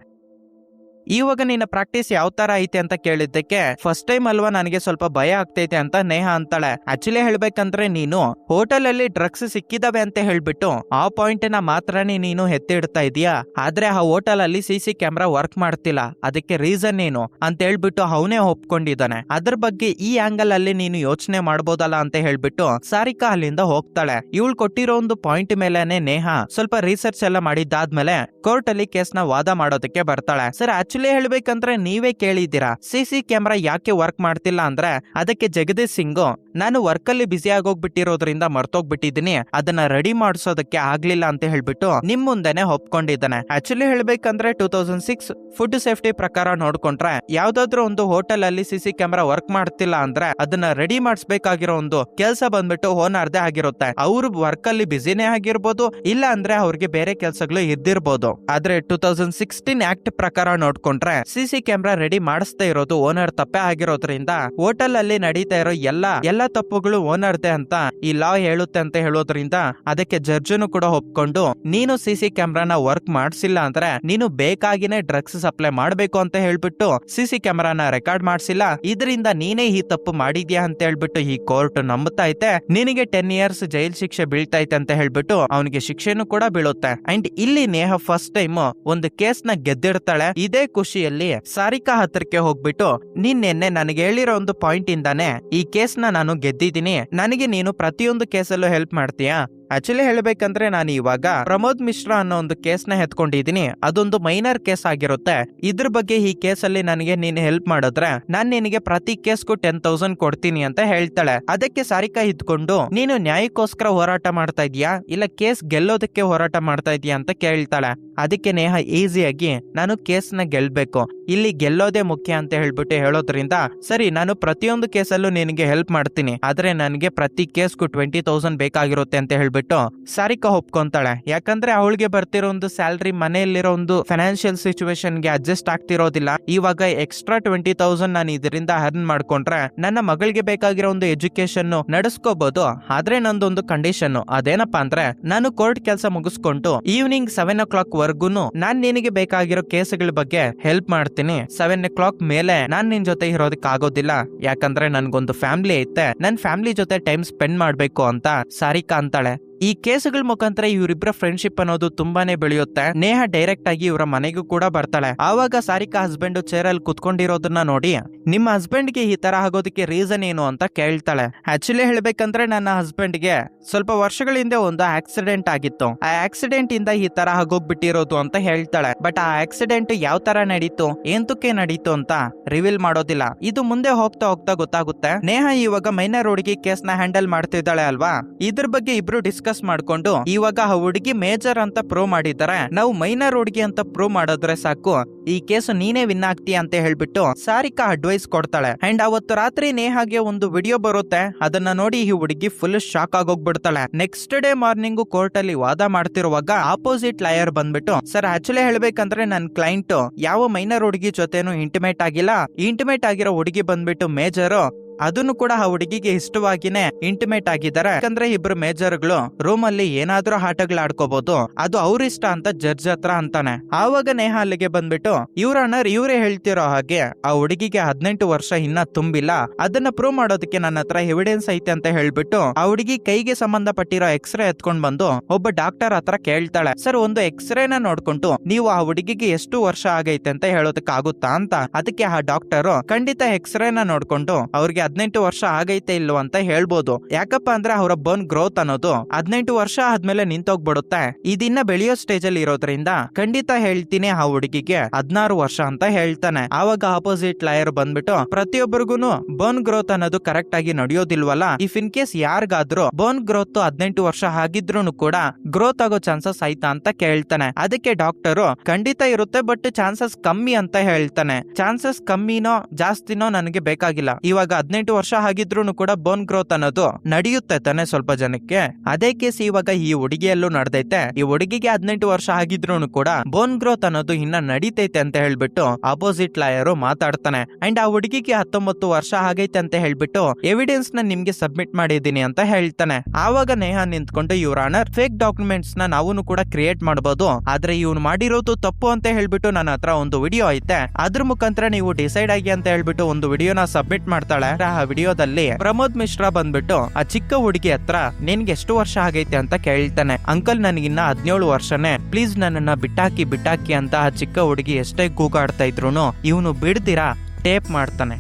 ಇವಾಗ ನಿನ್ನ ಪ್ರಾಕ್ಟೀಸ್ ಯಾವ ತರ ಐತೆ ಅಂತ ಕೇಳಿದ್ದಕ್ಕೆ ಫಸ್ಟ್ ಟೈಮ್ ಅಲ್ವಾ ನನಗೆ ಸ್ವಲ್ಪ ಭಯ ಆಗ್ತೈತೆ ಅಂತ ನೇಹ ಅಂತಾಳೆ. ಆಕ್ಚುಲಿ ಹೇಳ್ಬೇಕಂದ್ರೆ ನೀನು ಹೋಟೆಲ್ ಅಲ್ಲಿ ಡ್ರಗ್ಸ್ ಸಿಕ್ಕಿದಾವೆ ಅಂತ ಹೇಳ್ಬಿಟ್ಟು ಆ ಪಾಯಿಂಟ್ ನ ಮಾತ್ರನೇ ನೀನು ಎತ್ತಿಡ್ತಾ ಇದೀಯಾ. ಆದ್ರೆ ಆ ಹೋಟೆಲ್ ಅಲ್ಲಿ ಸಿಸಿ ಕ್ಯಾಮ್ರಾ ವರ್ಕ್ ಮಾಡ್ತಿಲ್ಲ, ಅದಕ್ಕೆ ರೀಸನ್ ಏನು ಅಂತ ಹೇಳ್ಬಿಟ್ಟು ಅವನೇ ಒಪ್ಕೊಂಡಿದ್ದಾನೆ. ಅದ್ರ ಬಗ್ಗೆ ಈ ಆಂಗಲ್ ಅಲ್ಲಿ ನೀನು ಯೋಚನೆ ಮಾಡ್ಬೋದಲ್ಲ ಅಂತ ಹೇಳ್ಬಿಟ್ಟು ಸಾರಿಕಾ ಅಲ್ಲಿಂದ ಹೋಗ್ತಾಳೆ. ಇವಳು ಕೊಟ್ಟಿರೋ ಒಂದು ಪಾಯಿಂಟ್ ಮೇಲೆನೆ ನೇಹ ಸ್ವಲ್ಪ ರಿಸರ್ಚ್ ಎಲ್ಲ ಮಾಡಿದ್ದಾದ್ಮೇಲೆ ಕೋರ್ಟ್ ಅಲ್ಲಿ ಕೇಸ್ ನ ವಾದ ಮಾಡೋದಕ್ಕೆ ಬರ್ತಾಳೆ. ಸರ್ ಆಕ್ಚುಲಿ ಹೇಳ್ಬೇಕಂದ್ರೆ ನೀವೇ ಕೇಳಿದ್ದೀರಾ ಸಿಸಿ ಕ್ಯಾಮ್ರಾ ಯಾಕೆ ವರ್ಕ್ ಮಾಡ್ತಿಲ್ಲ ಅಂದ್ರೆ ಅದಕ್ಕೆ ಜಗದೀಶ್ ಸಿಂಗ್ ನಾನು ವರ್ಕ್ ಅಲ್ಲಿ ಬಿಸಿ ಆಗೋಗ್ಬಿಟ್ಟಿರೋದ್ರಿಂದ ಮರ್ತೋಗ್ಬಿಟ್ಟಿದೀನಿ, ಅದನ್ನ ರೆಡಿ ಮಾಡಿಸೋದಕ್ಕೆ ಆಗ್ಲಿಲ್ಲ ಅಂತ ಹೇಳ್ಬಿಟ್ಟು ನಿಮ್ ಮುಂದೆನೆ ಒಪ್ಕೊಂಡಿದ್ದಾನೆ. ಆಕ್ಚುಲಿ ಹೇಳ್ಬೇಕಂದ್ರೆ 2006 ಫುಡ್ ಸೇಫ್ಟಿ ಪ್ರಕಾರ ನೋಡ್ಕೊಂಡ್ರೆ ಯಾವ್ದಾದ್ರು ಒಂದು ಹೋಟೆಲ್ ಅಲ್ಲಿ ಸಿಸಿ ಕ್ಯಾಮ್ರಾ ವರ್ಕ್ ಮಾಡ್ತಿಲ್ಲ ಅಂದ್ರೆ ಅದನ್ನ ರೆಡಿ ಮಾಡಿಸ್ಬೇಕಾಗಿರೋ ಒಂದು ಕೆಲಸ ಬಂದ್ಬಿಟ್ಟು ಓನರ್ದೇ ಆಗಿರುತ್ತೆ. ಅವ್ರು ವರ್ಕ್ ಅಲ್ಲಿ ಬಿಸಿನೇ ಆಗಿರ್ಬೋದು, ಇಲ್ಲ ಅಂದ್ರೆ ಅವ್ರಿಗೆ ಬೇರೆ ಕೆಲಸಗಳು ಇದ್ದಿರ್ಬೋದು. ಆದ್ರೆ 2016 ಆಕ್ಟ್ ಪ್ರಕಾರ ನೋಡ್ಕೊಂಡ್ರೆ ಸಿಸಿ ಕ್ಯಾಮ್ರಾ ರೆಡಿ ಮಾಡಿಸ್ತಾ ಇರೋದು ಓನರ್ ತಪ್ಪೇ ಆಗಿರೋದ್ರಿಂದ ಹೋಟೆಲ್ ಅಲ್ಲಿ ನಡೀತಾ ಇರೋ ಎಲ್ಲ ತಪ್ಪುಗಳು ಓನರ್ದೇ ಅಂತ ಈ ಲಾ ಹೇಳುತ್ತೆ ಅಂತ ಹೇಳೋದ್ರಿಂದ ಅದಕ್ಕೆ ಜಡ್ಜನು ಕೂಡ ಒಪ್ಕೊಂಡು ನೀನು ಸಿಸಿ ಕ್ಯಾಮ್ರಾನ ವರ್ಕ್ ಮಾಡ್ಸಿಲ್ಲ ಅಂದ್ರೆ ನೀನು ಬೇಕಾಗಿನೇ ಡ್ರಗ್ಸ್ ಸಪ್ಲೈ ಮಾಡ್ಬೇಕು ಅಂತ ಹೇಳ್ಬಿಟ್ಟು ಸಿಸಿ ಕ್ಯಾಮ್ರಾನ ರೆಕಾರ್ಡ್ ಮಾಡ್ಸಿಲ್ಲ, ಇದರಿಂದ ನೀನೇ ಈ ತಪ್ಪು ಮಾಡಿದ್ಯಾ ಅಂತ ಹೇಳ್ಬಿಟ್ಟು ಈ ಕೋರ್ಟ್ ನಂಬುತ್ತಾ ಐತೆ. ನಿನಗೆ 10 years ಜೈಲ್ ಶಿಕ್ಷೆ ಬೀಳ್ತೈತೆ ಅಂತ ಹೇಳ್ಬಿಟ್ಟು ಅವನಿಗೆ ಶಿಕ್ಷೆನೂ ಕೂಡ ಬೀಳುತ್ತೆ. ಅಂಡ್ ಇಲ್ಲಿ ನೇಹ ಫಸ್ಟ್ ಟೈಮ್ ಒಂದು ಕೇಸ್ ನ ಗೆದ್ದಿರ್ತಾಳೆ. ಇದೇ ಖುಷಿಯಲ್ಲಿ ಸಾರಿಕಾ ಹತ್ರಕ್ಕೆ ಹೋಗ್ಬಿಟ್ಟು ನಿನ್ನೆ ನನಗೆ ಹೇಳಿರೋ ಒಂದು ಪಾಯಿಂಟ್ ಇಂದಾನೆ ಈ ಕೇಸ್ ನ ನಾನು ಗೆದ್ದಿದ್ದೀನಿ, ನನಗೆ ನೀನು ಪ್ರತಿಯೊಂದು ಕೇಸಲ್ಲೂ ಹೆಲ್ಪ್ ಮಾಡ್ತೀಯಾ? ಆಕ್ಚುಲಿ ಹೇಳ್ಬೇಕಂದ್ರೆ ನಾನು ಇವಾಗ ಪ್ರಮೋದ್ ಮಿಶ್ರಾ ಅನ್ನೋ ಒಂದು ಕೇಸ್ ನ ಎತ್ಕೊಂಡಿದೀನಿ, ಅದೊಂದು ಮೈನರ್ ಕೇಸ್ ಆಗಿರುತ್ತೆ. ಇದ್ರ ಬಗ್ಗೆ ಈ ಕೇಸಲ್ಲಿ ನನಗೆ ನೀನು ಹೆಲ್ಪ್ ಮಾಡಿದ್ರೆ ನಾನ್ ನಿನಗೆ ಪ್ರತಿ ಕೇಸ್ಗೂ 10,000 ಕೊಡ್ತೀನಿ ಅಂತ ಹೇಳ್ತಾಳೆ. ಅದಕ್ಕೆ ಸಾರಿಕಾ ಇದ್ಕೊಂಡು ನೀನು ನ್ಯಾಯಕ್ಕೋಸ್ಕರ ಹೋರಾಟ ಮಾಡ್ತಾ ಇದೀಯಾ ಇಲ್ಲ ಕೇಸ್ ಗೆಲ್ಲೋದಕ್ಕೆ ಹೋರಾಟ ಮಾಡ್ತಾ ಇದೀಯಾ ಅಂತ ಕೇಳ್ತಾಳೆ. ಅದಕ್ಕೆ ನೇಹ ಈಸಿಯಾಗಿ ನಾನು ಕೇಸ್ ನ ಗೆಲ್ಬೇಕು, ಇಲ್ಲಿ ಗೆಲ್ಲೋದೇ ಮುಖ್ಯ ಅಂತ ಹೇಳ್ಬಿಟ್ಟು ಹೇಳೋದ್ರಿಂದ ಸರಿ ನಾನು ಪ್ರತಿಯೊಂದು ಕೇಸಲ್ಲೂ ನಿನಗೆ ಹೆಲ್ಪ್ ಮಾಡ್ತೀನಿ, ಆದ್ರೆ ನನಗೆ ಪ್ರತಿ ಕೇಸ್ಗೂ 20,000 ಬೇಕಾಗಿರುತ್ತೆ ಅಂತ ಹೇಳ್ಬಿಟ್ಟು ಸಾರಿಕಾ ಒಪ್ಕೊಂತಾಳೆ. ಯಾಕಂದ್ರೆ ಅವಳಿಗೆ ಬರ್ತಿರೋ ಒಂದು ಸ್ಯಾಲ್ರಿ ಮನೆಯಲ್ಲಿರೋ ಒಂದು ಫೈನಾನ್ಷಿಯಲ್ ಸಿಚುವೇಶನ್ ಗೆ ಅಡ್ಜಸ್ಟ್ ಆಗ್ತಿರೋದಿಲ್ಲ. ಇವಾಗ ಎಕ್ಸ್ಟ್ರಾ 20,000 ನಾನು ಇದರಿಂದ ಅರ್ನ್ ಮಾಡ್ಕೊಂಡ್ರೆ ನನ್ನ ಮಗಳಿಗೆ ಬೇಕಾಗಿರೋ ಒಂದು ಎಜುಕೇಶನ್ ನಡೆಸ್ಕೋಬಹುದು. ಆದ್ರೆ ನಂದೊಂದು ಕಂಡೀಷನ್, ಅದೇನಪ್ಪಾ ಅಂದ್ರೆ ನಾನು ಕೋರ್ಟ್ ಕೆಲಸ ಮುಗಿಸ್ಕೊಂಡು ಈವ್ನಿಂಗ್ 7 o'clock ವರ್ಗುನು ನಾನ್ ನಿನಗೆ ಬೇಕಾಗಿರೋ ಕೇಸ್ಗಳ ಬಗ್ಗೆ ಹೆಲ್ಪ್ ಮಾಡ್ತೀನಿ. 7 o'clock ಮೇಲೆ ನಾನ್ ನಿನ್ ಜೊತೆ ಇರೋದಕ್ಕೆ ಆಗೋದಿಲ್ಲ, ಯಾಕಂದ್ರೆ ನನ್ಗೊಂದು ಫ್ಯಾಮಿಲಿ ಐತೆ, ನನ್ ಫ್ಯಾಮಿಲಿ ಜೊತೆ ಟೈಮ್ ಸ್ಪೆಂಡ್ ಮಾಡ್ಬೇಕು ಅಂತ ಸಾರಿಕಾ ಅಂತಾಳೆ. ಈ ಕೇಸುಗಳ ಮುಖಾಂತರ ಇವರಿಬ್ಬರ ಫ್ರೆಂಡ್ಶಿಪ್ ಅನ್ನೋದು ತುಂಬಾನೇ ಬೆಳೆಯುತ್ತೆ. ನೇಹ ಡೈರೆಕ್ಟ್ ಆಗಿ ಇವರ ಮನೆಗೂ ಕೂಡ ಬರ್ತಾಳೆ. ಆವಾಗ ಸಾರಿಕಾ ಹಸ್ಬೆಂಡ್ ಚೇರ್ ಅಲ್ಲಿ ಕುತ್ಕೊಂಡಿರೋದನ್ನ ನೋಡಿ ನಿಮ್ಮ ಹಸ್ಬೆಂಡ್ ಗೆ ಈ ತರ ಆಗೋದಕ್ಕೆ ರೀಸನ್ ಏನು ಅಂತ ಕೇಳ್ತಾಳೆ. ಆಕ್ಚುಲಿ ಹೇಳ್ಬೇಕಂದ್ರೆ ನನ್ನ ಹಸ್ಬೆಂಡ್ ಗೆ ಸ್ವಲ್ಪ ವರ್ಷಗಳ ಹಿಂದೆ ಒಂದು ಆಕ್ಸಿಡೆಂಟ್ ಆಗಿತ್ತು, ಆ ಆಕ್ಸಿಡೆಂಟ್ ಇಂದ ಈ ತರ ಆಗೋಗ್ಬಿಟ್ಟಿರೋದು ಅಂತ ಹೇಳ್ತಾಳೆ. ಬಟ್ ಆ ಆಕ್ಸಿಡೆಂಟ್ ಯಾವ ತರ ನಡೀತು ಎಂತಕ್ಕೆ ನಡೀತು ಅಂತ ರಿವೀಲ್ ಮಾಡೋದಿಲ್ಲ, ಇದು ಮುಂದೆ ಹೋಗ್ತಾ ಹೋಗ್ತಾ ಗೊತ್ತಾಗುತ್ತೆ. ನೇಹ ಇವಾಗ ಮೈನರ್ ಹುಡುಗಿ ಕೇಸ್ ನ ಹ್ಯಾಂಡಲ್ ಮಾಡ್ತಿದ್ದಾಳೆ ಅಲ್ವಾ, ಇದ್ರ ಬಗ್ಗೆ ಇಬ್ರು ಡಿಸ್ಕಸ್ ಮಾಡ್ಕೊಂಡು ಇವಾಗ ಆ ಹುಡುಗಿ ಮೇಜರ್ ಅಂತ ಪ್ರೂವ್ ಮಾಡಿದ್ದಾರೆ, ನಾವು ಮೈನರ್ ಹುಡುಗಿ ಅಂತ ಪ್ರೂವ್ ಮಾಡಿದ್ರೆ ಸಾಕು, ಈ ಕೇಸು ನೀನೇ ವಿನ್ ಆಗ್ತೀಯ ಅಂತ ಹೇಳ್ಬಿಟ್ಟು ಸಾರಿಕಾ ಅಡ್ವೈಸ್ ಕೊಡ್ತಾಳೆ. ಅಂಡ್ ಅವತ್ತು ರಾತ್ರಿ ನೇಹಾಗೆ ಒಂದು ವಿಡಿಯೋ ಬರುತ್ತೆ, ಅದನ್ನ ನೋಡಿ ಈ ಹುಡುಗಿ ಫುಲ್ ಶಾಕ್ ಆಗೋಗ್ಬಿಡ್ತಾಳೆ. ನೆಕ್ಸ್ಟ್ ಡೇ ಮಾರ್ನಿಂಗ್ ಕೋರ್ಟ್ ಅಲ್ಲಿ ವಾದ ಮಾಡ್ತಿರುವಾಗ ಆಪೋಸಿಟ್ ಲಾಯರ್ ಬಂದ್ಬಿಟ್ಟು ಸರ್ ಆಕ್ಚುಲಿ ಹೇಳ್ಬೇಕಂದ್ರೆ ನನ್ ಕ್ಲೈಂಟ್ ಯಾವ ಮೈನರ್ ಹುಡುಗಿ ಜೊತೆನೂ ಇಂಟಿಮೇಟ್ ಆಗಿಲ್ಲ, ಇಂಟಿಮೇಟ್ ಆಗಿರೋ ಹುಡುಗಿ ಬಂದ್ಬಿಟ್ಟು ಮೇಜರ್, ಅದನ್ನು ಕೂಡ ಆ ಹುಡುಗಿಗೆ ಇಷ್ಟವಾಗಿನೇ ಇಂಟಿಮೇಟ್ ಆಗಿದ್ದಾರೆ, ಯಾಕಂದ್ರೆ ಇಬ್ರು ಮೇಜರ್ಗಳು ರೂಮ್ ಅಲ್ಲಿ ಏನಾದ್ರೂ ಆಟಗಳು ಆಡ್ಕೋಬಹುದು, ಅದು ಅವ್ರ ಇಷ್ಟ ಅಂತ ಜಡ್ಜ್ ಹತ್ರ ಅಂತಾನೆ. ಆವಾಗ ನೇಹ ಅಲ್ಲಿಗೆ ಬಂದ್ಬಿಟ್ಟು ಇವ್ರೇ ಹೇಳ್ತಿರೋ ಹಾಗೆ ಆ ಹುಡುಗಿಗೆ 18 ವರ್ಷ ಇನ್ನ ತುಂಬಿಲ್ಲ, ಅದನ್ನ ಪ್ರೂವ್ ಮಾಡೋದಕ್ಕೆ ನನ್ನ ಹತ್ರ ಎವಿಡೆನ್ಸ್ ಐತೆ ಅಂತ ಹೇಳ್ಬಿಟ್ಟು ಆ ಹುಡುಗಿ ಕೈಗೆ ಸಂಬಂಧಪಟ್ಟಿರೋ ಎಕ್ಸ್ರೇ ಎತ್ಕೊಂಡ್ ಬಂದು ಒಬ್ಬ ಡಾಕ್ಟರ್ ಹತ್ರ ಕೇಳ್ತಾಳೆ, ಸರ್ ಒಂದು ಎಕ್ಸ್ರೇನ ನೋಡ್ಕೊಂಡು ನೀವು ಆ ಹುಡುಗಿಗೆ ಎಷ್ಟು ವರ್ಷ ಆಗೈತೆ ಅಂತ ಹೇಳೋದಕ್ಕೆ ಆಗುತ್ತಾ ಅಂತ. ಅದಕ್ಕೆ ಆ ಡಾಕ್ಟರ್ ಖಂಡಿತ ಎಕ್ಸ್ರೇನ ನೋಡ್ಕೊಂಡು ಅವ್ರಿಗೆ 18 ವರ್ಷ ಆಗೈತೆ ಇಲ್ವ ಅಂತ ಹೇಳ್ಬೋದು, ಯಾಕಪ್ಪ ಅಂದ್ರೆ ಅವರ ಬೋನ್ ಗ್ರೋತ್ ಅನ್ನೋದು 18 ವರ್ಷ ಆದ್ಮೇಲೆ ನಿಂತೋಗ್ಬಿಡುತ್ತೆ, ಇದಿನ್ನ ಬೆಳೆಯೋ ಸ್ಟೇಜ್ ಅಲ್ಲಿ ಇರೋದ್ರಿಂದ ಖಂಡಿತ ಹೇಳ್ತೀನಿ ಆ ಹುಡುಗಿಗೆ 16 ವರ್ಷ ಅಂತ ಹೇಳ್ತಾನೆ. ಆವಾಗ ಆಪೋಸಿಟ್ ಲಾಯರ್ ಬಂದ್ಬಿಟ್ಟು ಪ್ರತಿಯೊಬ್ಬರಿಗೂ ಬೋನ್ ಗ್ರೋತ್ ಅನ್ನೋದು ಕರೆಕ್ಟ್ ಆಗಿ ನಡೆಯೋದಿಲ್ವಲ್ಲ, ಇಫ್ ಇನ್ ಕೇಸ್ ಯಾರಿಗಾದ್ರೂ ಬೋನ್ ಗ್ರೋತ್ 18 ವರ್ಷ ಆಗಿದ್ರು ಕೂಡ ಗ್ರೋತ್ ಆಗೋ ಚಾನ್ಸಸ್ ಆಯ್ತಾ ಅಂತ ಕೇಳ್ತಾನೆ. ಅದಕ್ಕೆ ಡಾಕ್ಟರ್ ಖಂಡಿತ ಇರುತ್ತೆ ಬಟ್ ಚಾನ್ಸಸ್ ಕಮ್ಮಿ ಅಂತ ಹೇಳ್ತಾನೆ. ಚಾನ್ಸಸ್ ಕಮ್ಮಿನೋ ಜಾಸ್ತಿನೋ ನನಗೆ ಬೇಕಾಗಿಲ್ಲ, ಇವಾಗ 18 18 ವರ್ಷ ಆಗಿದ್ರು ಕೂಡ ಬೋನ್ ಗ್ರೋತ್ ಅನ್ನೋದು ನಡೆಯುತ್ತೆ ತಾನೆ ಸ್ವಲ್ಪ ಜನಕ್ಕೆ. ಅದೇ ಕೇಸ್ ಇವಾಗ ಈ ಹುಡುಗಿಯಲ್ಲೂ ನಡೆದೈತೆ. ಈ ಹುಡುಗಿಗೆ 18 ವರ್ಷ ಆಗಿದ್ರು ಕೂಡ ಬೋನ್ ಗ್ರೋತ್ ಅನ್ನೋದು ಇನ್ನ ನಡೀತೈತೆ ಅಂತ ಹೇಳ್ಬಿಟ್ಟು ಅಪೋಸಿಟ್ ಲಾಯರ್ ಮಾತಾಡ್ತಾನೆ. ಅಂಡ್ ಆ ಹುಡುಗಿಗೆ 19 ವರ್ಷ ಆಗೈತೆ ಅಂತ ಹೇಳ್ಬಿಟ್ಟು ಎವಿಡೆನ್ಸ್ ನ ನಿಮ್ಗೆ ಸಬ್ಮಿಟ್ ಮಾಡಿದೀನಿ ಅಂತ ಹೇಳ್ತಾನೆ. ಆವಾಗ ನೇಹಾ ನಿಂತ್ಕೊಂಡು ಯುವರ್ ಆನರ್ ಫೇಕ್ ಡಾಕ್ಯುಮೆಂಟ್ಸ್ ನ ನಾವು ಕೂಡ ಕ್ರಿಯೇಟ್ ಮಾಡಬಹುದು, ಆದ್ರೆ ಇವ್ನು ಮಾಡಿರೋದು ತಪ್ಪು ಅಂತ ಹೇಳ್ಬಿಟ್ಟು ನನ್ನ ಹತ್ರ ಒಂದು ವಿಡಿಯೋ ಐತೆ, ಅದ್ರ ಮುಖಾಂತರ ನೀವು ಡಿಸೈಡ್ ಆಗಿ ಅಂತ ಹೇಳ್ಬಿಟ್ಟು ಒಂದು ವಿಡಿಯೋನ ಸಬ್ಮಿಟ್ ಮಾಡ್ತಾಳೆ. ಆ ವಿಡಿಯೋದಲ್ಲಿ ಪ್ರಮೋದ್ ಮಿಶ್ರಾ ಬಂದ್ಬಿಟ್ಟು ಆ ಚಿಕ್ಕ ಹುಡುಗಿ ಹತ್ರ ನಿನ್ಗೆ ಎಷ್ಟು ವರ್ಷ ಆಗೈತೆ ಅಂತ ಕೇಳ್ತಾನೆ. ಅಂಕಲ್ ನನಗಿನ್ನ 17 ವರ್ಷನೇ, ಪ್ಲೀಸ್ ನನ್ನನ್ನ ಬಿಟ್ಟಾಕಿ ಅಂತ ಆ ಚಿಕ್ಕ ಹುಡುಗಿ ಎಷ್ಟೇ ಕೂಗಾಡ್ತಾ ಇದ್ರು ಇವನು ಬಿಡ್ದಿರಾ ಟೇಪ್ ಮಾಡ್ತಾನೆ.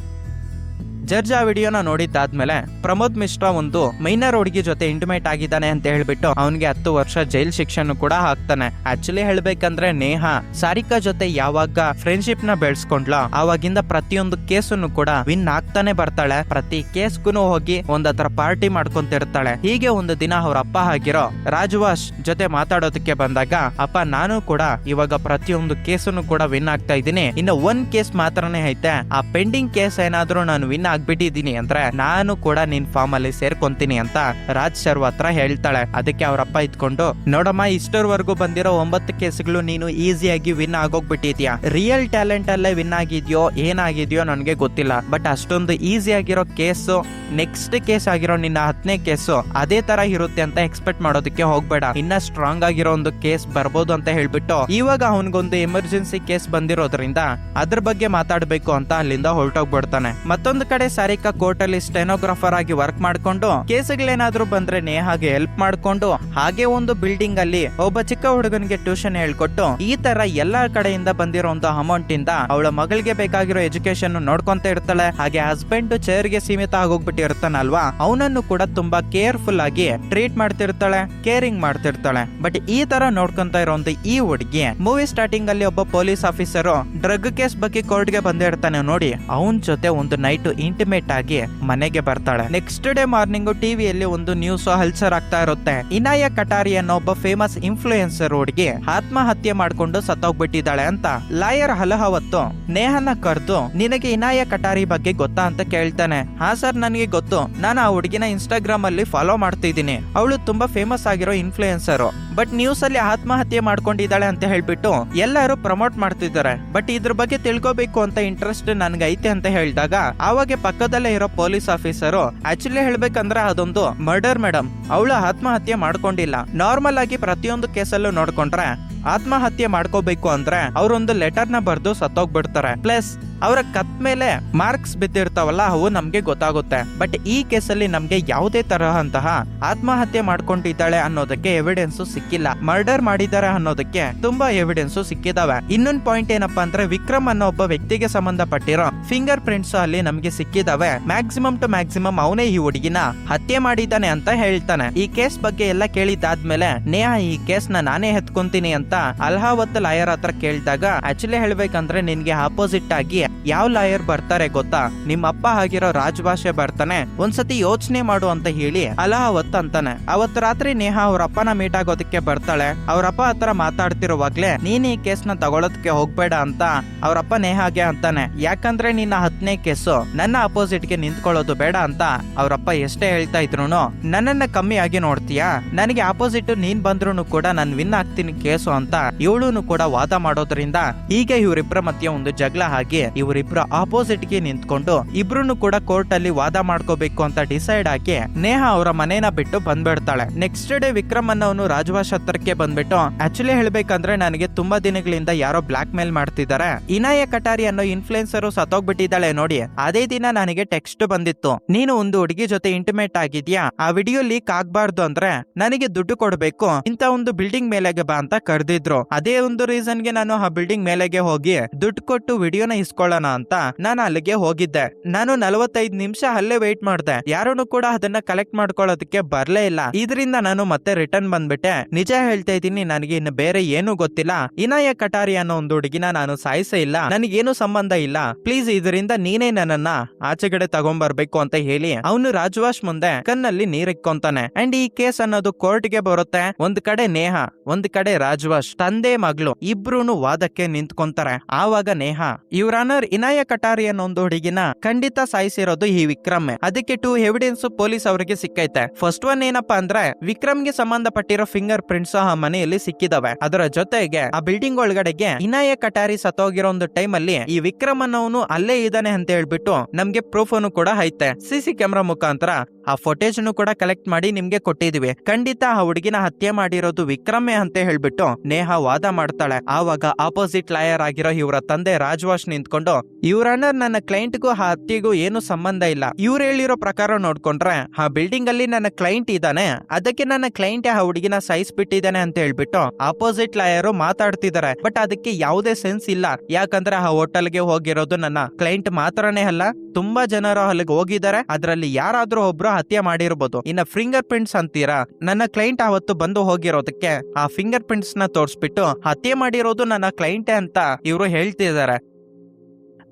ಜಡ್ಜ್ ಆ ವಿಡಿಯೋನ ನೋಡಿದ್ದಾದ್ಮೇಲೆ ಪ್ರಮೋದ್ ಮಿಶ್ರಾ ಒಂದು ಮೈನರ್ ಹುಡುಗಿ ಜೊತೆ ಇಂಟಿಮೇಟ್ ಆಗಿದ್ದಾನೆ ಅಂತ ಹೇಳ್ಬಿಟ್ಟು ಅವನಿಗೆ 10 ವರ್ಷ ಜೈಲ್ ಶಿಕ್ಷೆಯನ್ನು ಕೂಡ ಹಾಕ್ತಾನೆ. ಆಕ್ಚುಲಿ ಹೇಳ್ಬೇಕಂದ್ರೆ ನೇಹಾ ಸಾರಿಕಾ ಜೊತೆ ಯಾವಾಗ ಫ್ರೆಂಡ್ಶಿಪ್ ನ ಬೆಳೆಸ್ಕೊಂಡ್ಲ ಆವಾಗಿಂದ ಪ್ರತಿಯೊಂದು ಕೇಸನ್ನು ಕೂಡ ವಿನ್ ಆಗ್ತಾನೆ ಬರ್ತಾಳೆ. ಪ್ರತಿ ಕೇಸ್ಗೂ ಹೋಗಿ ಒಂದತ್ರ ಪಾರ್ಟಿ ಮಾಡ್ಕೊಂತಿರ್ತಾಳೆ. ಹೀಗೆ ಒಂದು ದಿನ ಅವ್ರ ಅಪ್ಪ ಆಗಿರೋ ರಾಜ್ವಾಶ್ ಜೊತೆ ಮಾತಾಡೋದಕ್ಕೆ ಬಂದಾಗ, ಅಪ್ಪ ನಾನು ಕೂಡ ಇವಾಗ ಪ್ರತಿಯೊಂದು ಕೇಸನ್ನು ಕೂಡ ವಿನ್ ಆಗ್ತಾ ಇದ್ದೀನಿ, ಇನ್ನು 1 ಕೇಸ್ ಮಾತ್ರನೇ ಐತೆ, ಆ ಪೆಂಡಿಂಗ್ ಕೇಸ್ ಏನಾದ್ರೂ ನಾನು ವಿನ್ ಆಗ್ಬಿಟ್ಟಿದ್ದೀನಿ ಅಂದ್ರೆ ನಾನು ಕೂಡ ನಿನ್ ಫಾರ್ಮ್ ಅಲ್ಲಿ ಸೇರ್ಕೊಂತೀನಿ ಅಂತ ರಾಜ್ ಶರ್ವ ಹತ್ರ ಹೇಳ್ತಾಳೆ. ಅದಕ್ಕೆ ಅವ್ರಪ್ಪ ಇದ್ಕೊಂಡು, ನೋಡಮ್ಮ ಇಷ್ಟರವರೆಗೂ ಬಂದಿರೋ 9 ಕೇಸ್ಗಳು ನೀನು ಈಸಿಯಾಗಿ ವಿನ್ ಆಗೋಗ್ಬಿಟ್ಟಿದ್ಯಾ, ರಿಯಲ್ ಟ್ಯಾಲೆಂಟ್ ಅಲ್ಲೇ ವಿನ್ ಆಗಿದ್ಯೋ ಏನಾಗಿದ್ಯೋ ನನಗೆ ಗೊತ್ತಿಲ್ಲ, ಬಟ್ ಅಷ್ಟೊಂದು ಈಸಿ ಆಗಿರೋ ಕೇಸು ನೆಕ್ಸ್ಟ್ ಕೇಸ್ ಆಗಿರೋ ನಿನ್ನ 10ನೇ ಕೇಸು ಅದೇ ತರ ಇರುತ್ತೆ ಅಂತ ಎಕ್ಸ್ಪೆಕ್ಟ್ ಮಾಡೋದಕ್ಕೆ ಹೋಗ್ಬೇಡ, ಇನ್ನ ಸ್ಟ್ರಾಂಗ್ ಆಗಿರೋ ಒಂದು ಕೇಸ್ ಬರ್ಬೋದು ಅಂತ ಹೇಳ್ಬಿಟ್ಟು ಇವಾಗ ಅವನಿಗೊಂದು ಎಮರ್ಜೆನ್ಸಿ ಕೇಸ್ ಬಂದಿರೋದ್ರಿಂದ ಅದ್ರ ಬಗ್ಗೆ ಮಾತಾಡ್ಬೇಕು ಅಂತ ಅಲ್ಲಿಂದ ಹೊರಟೋಗ್ಬಿಡ್ತಾನೆ. ಮತ್ತೊಂದು ಕಡೆ ಸಾರಿಕಾ ಕೋರ್ಟ್ ಅಲ್ಲಿ ಸ್ಟೆನೋಗ್ರಾಫರ್ ಆಗಿ ವರ್ಕ್ ಮಾಡ್ಕೊಂಡು ಕೇಸ್ಗಳೇನಾದ್ರೂ ಬಂದ್ರೆ ನೇಹಾಗೆ ಹೆಲ್ಪ್ ಮಾಡ್ಕೊಂಡು, ಹಾಗೆ ಒಂದು ಬಿಲ್ಡಿಂಗ್ ಅಲ್ಲಿ ಒಬ್ಬ ಚಿಕ್ಕ ಹುಡುಗನಿಗೆ ಟ್ಯೂಷನ್ ಹೇಳ್ಕೊಟ್ಟು ಈ ತರ ಎಲ್ಲಾ ಕಡೆಯಿಂದ ಬಂದಿರೋ ಒಂದು ಅಮೌಂಟ್ ಇಂದ ಅವಳ ಮಗಳಿಗೆ ಬೇಕಾಗಿರೋ ಎಜುಕೇಶನ್ ನೋಡ್ಕೊಂತ ಇರ್ತಾಳೆ. ಹಾಗೆ ಹಸ್ಬೆಂಡ್ ಚೇರ್ ಗೆ ಸೀಮಿತ ಆಗೋಗ್ಬಿಟ್ಟಿರ್ತಾನಲ್ವಾ, ಅವನನ್ನು ಕೂಡ ತುಂಬಾ ಕೇರ್ಫುಲ್ ಆಗಿ ಟ್ರೀಟ್ ಮಾಡ್ತಿರ್ತಾಳೆ, ಕೇರಿಂಗ್ ಮಾಡ್ತಿರ್ತಾಳೆ. ಬಟ್ ಈ ತರ ನೋಡ್ಕೊಂತ ಇರೋ ಒಂದು ಈ ಹುಡುಗಿ ಮೂವಿ ಸ್ಟಾರ್ಟಿಂಗ್ ಅಲ್ಲಿ ಒಬ್ಬ ಪೊಲೀಸ್ ಆಫೀಸರ್ ಡ್ರಗ್ ಕೇಸ್ ಬಗ್ಗೆ ಕೋರ್ಟ್ ಗೆ ಬಂದಿರ್ತಾನೆ ನೋಡಿ, ಅವನ್ ಜೊತೆ ಒಂದು ನೈಟ್ ಇಂಟಿಮೇಟ್ ಆಗಿ ಮನೆಗೆ ಬರ್ತಾಳೆ. ನೆಕ್ಸ್ಟ್ ಡೇ ಮಾರ್ನಿಂಗ್ ಟಿವಿಯಲ್ಲಿ ಒಂದು ನ್ಯೂಸ್ ಹಲ್ಚರ್ ಆಗ್ತಾ ಇರುತ್ತೆ. ಇನಾಯ ಕಟಾರಿ ಅನ್ನೋ ಒಬ್ಬ ಫೇಮಸ್ ಇನ್ಫ್ಲೂಯೆನ್ಸರ್ ಹುಡುಗಿ ಆತ್ಮಹತ್ಯೆ ಮಾಡ್ಕೊಂಡು ಸತ್ತೋಗ್ಬಿಟ್ಟಿದ್ದಾಳೆ ಅಂತ. ಲಾಯರ್ ಹಲಹವತ್ತು ನೇಹನ ಕರೆದು, ನಿನಗೆ ಇನಾಯ ಕಟಾರಿ ಬಗ್ಗೆ ಗೊತ್ತಾ ಅಂತ ಕೇಳ್ತಾನೆ. ಹಾ ಸರ್ ನನಗೆ ಗೊತ್ತು, ನಾನು ಆ ಹುಡುಗಿನ ಇನ್ಸ್ಟಾಗ್ರಾಮ್ ಅಲ್ಲಿ ಫಾಲೋ ಮಾಡ್ತಿದ್ದೀನಿ, ಅವಳು ತುಂಬಾ ಫೇಮಸ್ ಆಗಿರೋ ಇನ್ಫ್ಲೂಯೆನ್ಸರ್, ಬಟ್ ನ್ಯೂಸ್ ಅಲ್ಲಿ ಆತ್ಮಹತ್ಯೆ ಮಾಡ್ಕೊಂಡಿದ್ದಾಳೆ ಅಂತ ಹೇಳ್ಬಿಟ್ಟು ಎಲ್ಲರೂ ಪ್ರಮೋಟ್ ಮಾಡ್ತಿದ್ದಾರೆ, ಬಟ್ ಇದ್ರ ಬಗ್ಗೆ ತಿಳ್ಕೋಬೇಕು ಅಂತ ಇಂಟ್ರೆಸ್ಟ್ ನನ್ಗೆ ಐತೆ ಅಂತ ಹೇಳಿದಾಗ ಆವಾಗ ಪಕ್ಕದಲ್ಲೇ ಇರೋ ಪೊಲೀಸ್ ಆಫೀಸರು, ಆಕ್ಚುಲಿ ಹೇಳ್ಬೇಕಂದ್ರೆ ಅದೊಂದು ಮರ್ಡರ್ ಮೇಡಮ್, ಅವಳು ಆತ್ಮಹತ್ಯೆ ಮಾಡ್ಕೊಂಡಿಲ್ಲ, ನಾರ್ಮಲ್ ಆಗಿ ಪ್ರತಿಯೊಂದು ಕೇಸಲ್ಲೂ ನೋಡ್ಕೊಂಡ್ರೆ ಆತ್ಮಹತ್ಯೆ ಮಾಡ್ಕೋಬೇಕು ಅಂದ್ರೆ ಅವರೊಂದು ಲೆಟರ್ ನ ಬರ್ದು ಸತ್ತೋಗ್ಬಿಡ್ತಾರೆ, ಪ್ಲಸ್ ಅವರ ಕತ್ ಮೇಲೆ ಮಾರ್ಕ್ಸ್ ಬಿದ್ದಿರ್ತಾವಲ್ಲ ಅವು ನಮ್ಗೆ ಗೊತ್ತಾಗುತ್ತೆ. ಬಟ್ ಈ ಕೇಸಲ್ಲಿ ನಮ್ಗೆ ಯಾವುದೇ ತರಹಂತಹ ಆತ್ಮಹತ್ಯೆ ಮಾಡ್ಕೊಂಡಿದ್ದಾಳೆ ಅನ್ನೋದಕ್ಕೆ ಎವಿಡೆನ್ಸ್ ಸಿಕ್ಕಿಲ್ಲ, ಮರ್ಡರ್ ಮಾಡಿದ್ದಾರೆ ಅನ್ನೋದಕ್ಕೆ ತುಂಬಾ ಎವಿಡೆನ್ಸ್ ಸಿಕ್ಕಿದಾವೆ. ಇನ್ನೊಂದು ಪಾಯಿಂಟ್ ಏನಪ್ಪಾ ಅಂದ್ರೆ ವಿಕ್ರಮ್ ಅನ್ನೋ ಒಬ್ಬ ವ್ಯಕ್ತಿಗೆ ಸಂಬಂಧಪಟ್ಟಿರೋ ಫಿಂಗರ್ ಪ್ರಿಂಟ್ಸ್ ಅಲ್ಲಿ ನಮ್ಗೆ ಸಿಕ್ಕಿದಾವೆ. ಮ್ಯಾಕ್ಸಿಮಮ್ ಟು ಮ್ಯಾಕ್ಸಿಮಮ್ ಅವನೇ ಈ ಹುಡುಗಿನ ಹತ್ಯೆ ಮಾಡಿದ್ದಾನೆ ಅಂತ ಹೇಳ್ತಾನೆ. ಈ ಕೇಸ್ ಬಗ್ಗೆ ಎಲ್ಲ ಕೇಳಿದಾದ್ಮೇಲೆ ನೇಹಾ ಈ ಕೇಸ್ ನಾನೇ ಎತ್ಕೊಂತೀನಿ ಅಂತ ಅಲಹಾಬಾದ್ ಲಾಯರ್ ಹತ್ರ ಕೇಳಿದಾಗ, ಆಕ್ಚುಲಿ ಹೇಳ್ಬೇಕಂದ್ರೆ ನಿನ್ಗೆ ಆಪೋಸಿಟ್ ಆಗಿ ಯಾವ ಲಾಯರ್ ಬರ್ತಾರೆ ಗೊತ್ತಾ, ನಿಮ್ಮ ಅಪ್ಪ ಆಗಿರೋ ರಾಜ್ ಭಾಷೆ ಬರ್ತಾನೆ, ಒಂದ್ಸತಿ ಯೋಚನೆ ಮಾಡು ಅಂತ ಹೇಳಿ ಅಲಹಾಬಾದ್ ಅಂತಾನೆ. ಅವತ್ತು ರಾತ್ರಿ ನೇಹಾ ಅವ್ರ ಅಪ್ಪನ ಮೀಟ್ ಆಗೋದಕ್ಕೆ ಬರ್ತಾಳೆ. ಅವ್ರಪ್ಪ ಹತ್ರ ಮಾತಾಡ್ತಿರುವಾಗ್ಲೇ ನೀನ್ ಈ ಕೇಸ್ ನ ತಗೊಳೋದಕ್ಕೆ ಹೋಗ್ಬೇಡ ಅಂತ ಅವ್ರಪ್ಪ ನೇಹಾಗೆ ಅಂತಾನೆ. ಯಾಕಂದ್ರೆ ನಿನ್ನ 10ನೇ ಕೇಸು ನನ್ನ ಅಪೋಸಿಟ್ ಗೆ ನಿಂತ್ಕೊಳ್ಳೋದು ಬೇಡ ಅಂತ ಅವ್ರಪ್ಪ ಎಷ್ಟೇ ಹೇಳ್ತಾ ಇದ್ರು ನನ್ನನ್ನ ಕಮ್ಮಿ ಆಗಿ ನೋಡ್ತೀಯಾ, ನನಗೆ ಆಪೋಸಿಟ್ ನೀನ್ ಬಂದ್ರು ಕೂಡ ನಾನು ವಿನ್ ಆಗ್ತೀನಿ ಕೇಸು ಅಂತ ಇವಳು ಕೂಡ ವಾದ ಮಾಡೋದ್ರಿಂದ ಹೀಗೆ ಇವರಿಬ್ಬರ ಮಧ್ಯೆ ಒಂದು ಜಗಳ ಆಗಿ ಇವರಿಬ್ರು ಆಪೋಸಿಟ್ ಗೆ ನಿಂತ್ಕೊಂಡು ಇಬ್ರು ಕೂಡ ಕೋರ್ಟ್ ಅಲ್ಲಿ ವಾದ ಮಾಡ್ಕೋಬೇಕು ಅಂತ ಡಿಸೈಡ್ ಆಗಿ ನೇಹಾ ಅವರ ಮನೇನ ಬಿಟ್ಟು ಬಂದ್ಬಿಡ್ತಾಳೆ. ನೆಕ್ಸ್ಟ್ ಡೇ ವಿಕ್ರಮ್ ಅನ್ನೋನು ರಾಜವಾಶ್ ಹತ್ರಕ್ಕೆ ಬಂದ್ಬಿಟ್ಟು, ಆಕ್ಚುಲಿ ಹೇಳ್ಬೇಕಂದ್ರೆ ನನಗೆ ತುಂಬಾ ದಿನಗಳಿಂದ ಯಾರೋ ಬ್ಲಾಕ್ ಮೇಲ್ ಮಾಡ್ತಿದ್ದಾರೆ, ಇನಾಯ ಕಟಾರಿ ಅನ್ನೋ ಇನ್ಫ್ಲುಯೆನ್ಸರ್ ಸತ್ತೋಗ್ಬಿಟ್ಟಿದ್ದಾಳೆ ನೋಡಿ, ಅದೇ ದಿನ ನನಗೆ ಟೆಕ್ಸ್ಟ್ ಬಂದಿತ್ತು, ನೀನು ಒಂದು ಹುಡುಗಿ ಜೊತೆ ಇಂಟಿಮೇಟ್ ಆಗಿದ್ಯಾ, ಆ ವಿಡಿಯೋ ಲೀಕ್ ಆಗ್ಬಾರ್ದು ಅಂದ್ರೆ ನನಗೆ ದುಡ್ಡು ಕೊಡ್ಬೇಕು, ಇಂತ ಒಂದು ಬಿಲ್ಡಿಂಗ್ ಮೇಲೆಗೆ ಬಾ ಅಂತ ಕರೆದಿದ್ರು. ಅದೇ ಒಂದು ರೀಸನ್ ಗೆ ನಾನು ಆ ಬಿಲ್ಡಿಂಗ್ ಮೇಲೆಗೆ ಹೋಗಿ ದುಡ್ಡು ಕೊಟ್ಟು ವಿಡಿಯೋನ ಇಸ್ಕೊಳ್ಳೋಣ ಅಂತ ನಾನು ಅಲ್ಲಿಗೆ ಹೋಗಿದ್ದೆ. ನಾನು 45 ನಿಮಿಷ ಅಲ್ಲೇ ವೇಟ್ ಮಾಡಿದೆ, ಯಾರೂ ಕೂಡ ಅದನ್ನ ಕಲೆಕ್ಟ್ ಮಾಡ್ಕೊಳ್ಳೋದಕ್ಕೆ ಬರ್ಲೇ ಇಲ್ಲ. ಇದರಿಂದ ನಾನು ಮತ್ತೆ ರಿಟರ್ನ್ ಬಂದ್ಬಿಟ್ಟೆ. ನಿಜ ಹೇಳ್ತಾ ಇದ್ದೀನಿ, ನನಗೆ ಇನ್ನು ಬೇರೆ ಏನು ಗೊತ್ತಿಲ್ಲ, ಇನಾಯ ಕಟಾರಿ ಅನ್ನೋ ಒಂದು ಹುಡುಗಿನ ನಾನು ಸಾಯಿಸೇ ಇಲ್ಲ, ನನಗೇನು ಸಂಬಂಧ ಇಲ್ಲ, ಪ್ಲೀಸ್ ಇದರಿಂದ ನೀನೇ ನನ್ನನ್ನ ಆಚೆಗಡೆ ತಗೊಂಡ್ಬರ್ಬೇಕು ಅಂತ ಹೇಳಿ ಅವನು ರಾಜವಾಶ್ ಮುಂದೆ ಕಣ್ಣಲ್ಲಿ ನೀರಿಕ್ಕೊಂತಾನೆ. ಅಂಡ್ ಈ ಕೇಸ್ ಅನ್ನೋದು ಕೋರ್ಟ್ ಗೆ ಬರುತ್ತೆ. ಒಂದ್ ಕಡೆ ನೇಹಾ, ಒಂದ್ ಕಡೆ ರಾಜವಾಶ್ ತಂದೆ ಮಗಳು ಇಬ್ರು ವಾದಕ್ಕೆ ನಿಂತ್ಕೊಂತಾರೆ. ಆವಾಗ ನೇಹಾ, ಯುವರ್ ಆನರ್ ಇನಾಯ ಕಟಾರಿ ಅನ್ನೋ ಒಂದು ಹುಡುಗಿನ ಖಂಡಿತ ಸಾಯಿಸಿರೋದು ಈ ವಿಕ್ರಮ್. ಅದಕ್ಕೆ 2 ಎವಿಡೆನ್ಸ್ ಪೊಲೀಸ್ ಅವರಿಗೆ ಸಿಕ್ಕೈತೆ. ಫಸ್ಟ್ ಒನ್ ಏನಪ್ಪಾ ಅಂದ್ರೆ ವಿಕ್ರಮ್ಗೆ ಸಂಬಂಧಪಟ್ಟಿರೋ ಫಿಂಗರ್ ಪ್ರಿಂಟ್ಸ್ ಆ ಮನೆಯಲ್ಲಿ ಸಿಕ್ಕಿದಾವೆ. ಅದರ ಜೊತೆಗೆ ಆ ಬಿಲ್ಡಿಂಗ್ ಒಳಗಡೆಗೆ ಇನಾಯ ಕಟಾರಿ ಸತ್ತೋಗಿರೋ ಒಂದು ಟೈಮ್ ಅಲ್ಲಿ ಈ ವಿಕ್ರಮ್ ಅನ್ನೋನು ಅಲ್ಲೇ ಇದ್ದಾನೆ ಅಂತ ಹೇಳ್ಬಿಟ್ಟು ನಮ್ಗೆ ಪ್ರೂಫ್ ಅನ್ನು ಕೂಡ ಐತೆ. ಸಿಸಿ ಕ್ಯಾಮೆರಾ ಮುಖಾಂತರ ಆ ಫುಟೇಜ್ ಅನ್ನು ಕೂಡ ಕಲೆಕ್ಟ್ ಮಾಡಿ ನಿಮ್ಗೆ ಕೊಟ್ಟಿದೀವಿ. ಖಂಡಿತ ಆ ಹುಡುಗಿನ ಹತ್ಯೆ ಮಾಡಿರೋದು ವಿಕ್ರಮೇ ಅಂತ ಹೇಳ್ಬಿಟ್ಟು ನೇಹಾ ವಾದ ಮಾಡ್ತಾಳೆ. ಆವಾಗ ಆಪೋಸಿಟ್ ಲಾಯರ್ ಆಗಿರೋ ಇವರ ತಂದೆ ರಾಜ್ವಾಶ್ ನಿಂತ್ಕೊಂಡು, ಇವ್ರ ಅಣ್ಣರ್ ನನ್ನ ಕ್ಲೈಂಟ್ಗೂ ಆ ಹತ್ಯೆಗೂ ಏನು ಸಂಬಂಧ ಇಲ್ಲ. ಇವ್ರು ಹೇಳಿರೋ ಪ್ರಕಾರ ನೋಡ್ಕೊಂಡ್ರೆ ಆ ಬಿಲ್ಡಿಂಗ್ ಅಲ್ಲಿ ನನ್ನ ಕ್ಲೈಂಟ್ ಇದ್ದಾನೆ, ಅದಕ್ಕೆ ನನ್ನ ಕ್ಲೈಂಟ್ ಆ ಹುಡುಗಿನ ಸಾಯಿಸ್ಬಿಟ್ಟಿದ್ದಾನೆ ಅಂತ ಹೇಳ್ಬಿಟ್ಟು ಆಪೋಸಿಟ್ ಲಾಯರ್ ಮಾತಾಡ್ತಿದ್ದಾರೆ. ಬಟ್ ಅದಕ್ಕೆ ಯಾವುದೇ ಸೆನ್ಸ್ ಇಲ್ಲ. ಯಾಕಂದ್ರೆ ಆ ಹೋಟೆಲ್ಗೆ ಹೋಗಿರೋದು ನನ್ನ ಕ್ಲೈಂಟ್ ಮಾತ್ರನೇ ಅಲ್ಲ, ತುಂಬಾ ಜನರು ಅಲ್ಲಿಗೆ ಹೋಗಿದ್ದಾರೆ. ಅದರಲ್ಲಿ ಯಾರಾದ್ರೂ ಒಬ್ರು ಹತ್ಯೆ ಮಾಡಿರ್ಬೋದು. ಇನ್ನ ಫಿಂಗರ್ ಪ್ರಿಂಟ್ಸ್ ಅಂತೀರಾ, ನನ್ನ ಕ್ಲೈಂಟ್ ಅವತ್ತು ಬಂದು ಹೋಗಿರೋದಕ್ಕೆ ಆ ಫಿಂಗರ್ ಪ್ರಿಂಟ್ಸ್ ನ ತೋರಿಸ್ಬಿಟ್ಟು ಹತ್ಯೆ ಮಾಡಿರೋದು ನನ್ನ ಕ್ಲೈಂಟೇ ಅಂತ ಇವರು ಹೇಳ್ತಿದ್ದಾರೆ.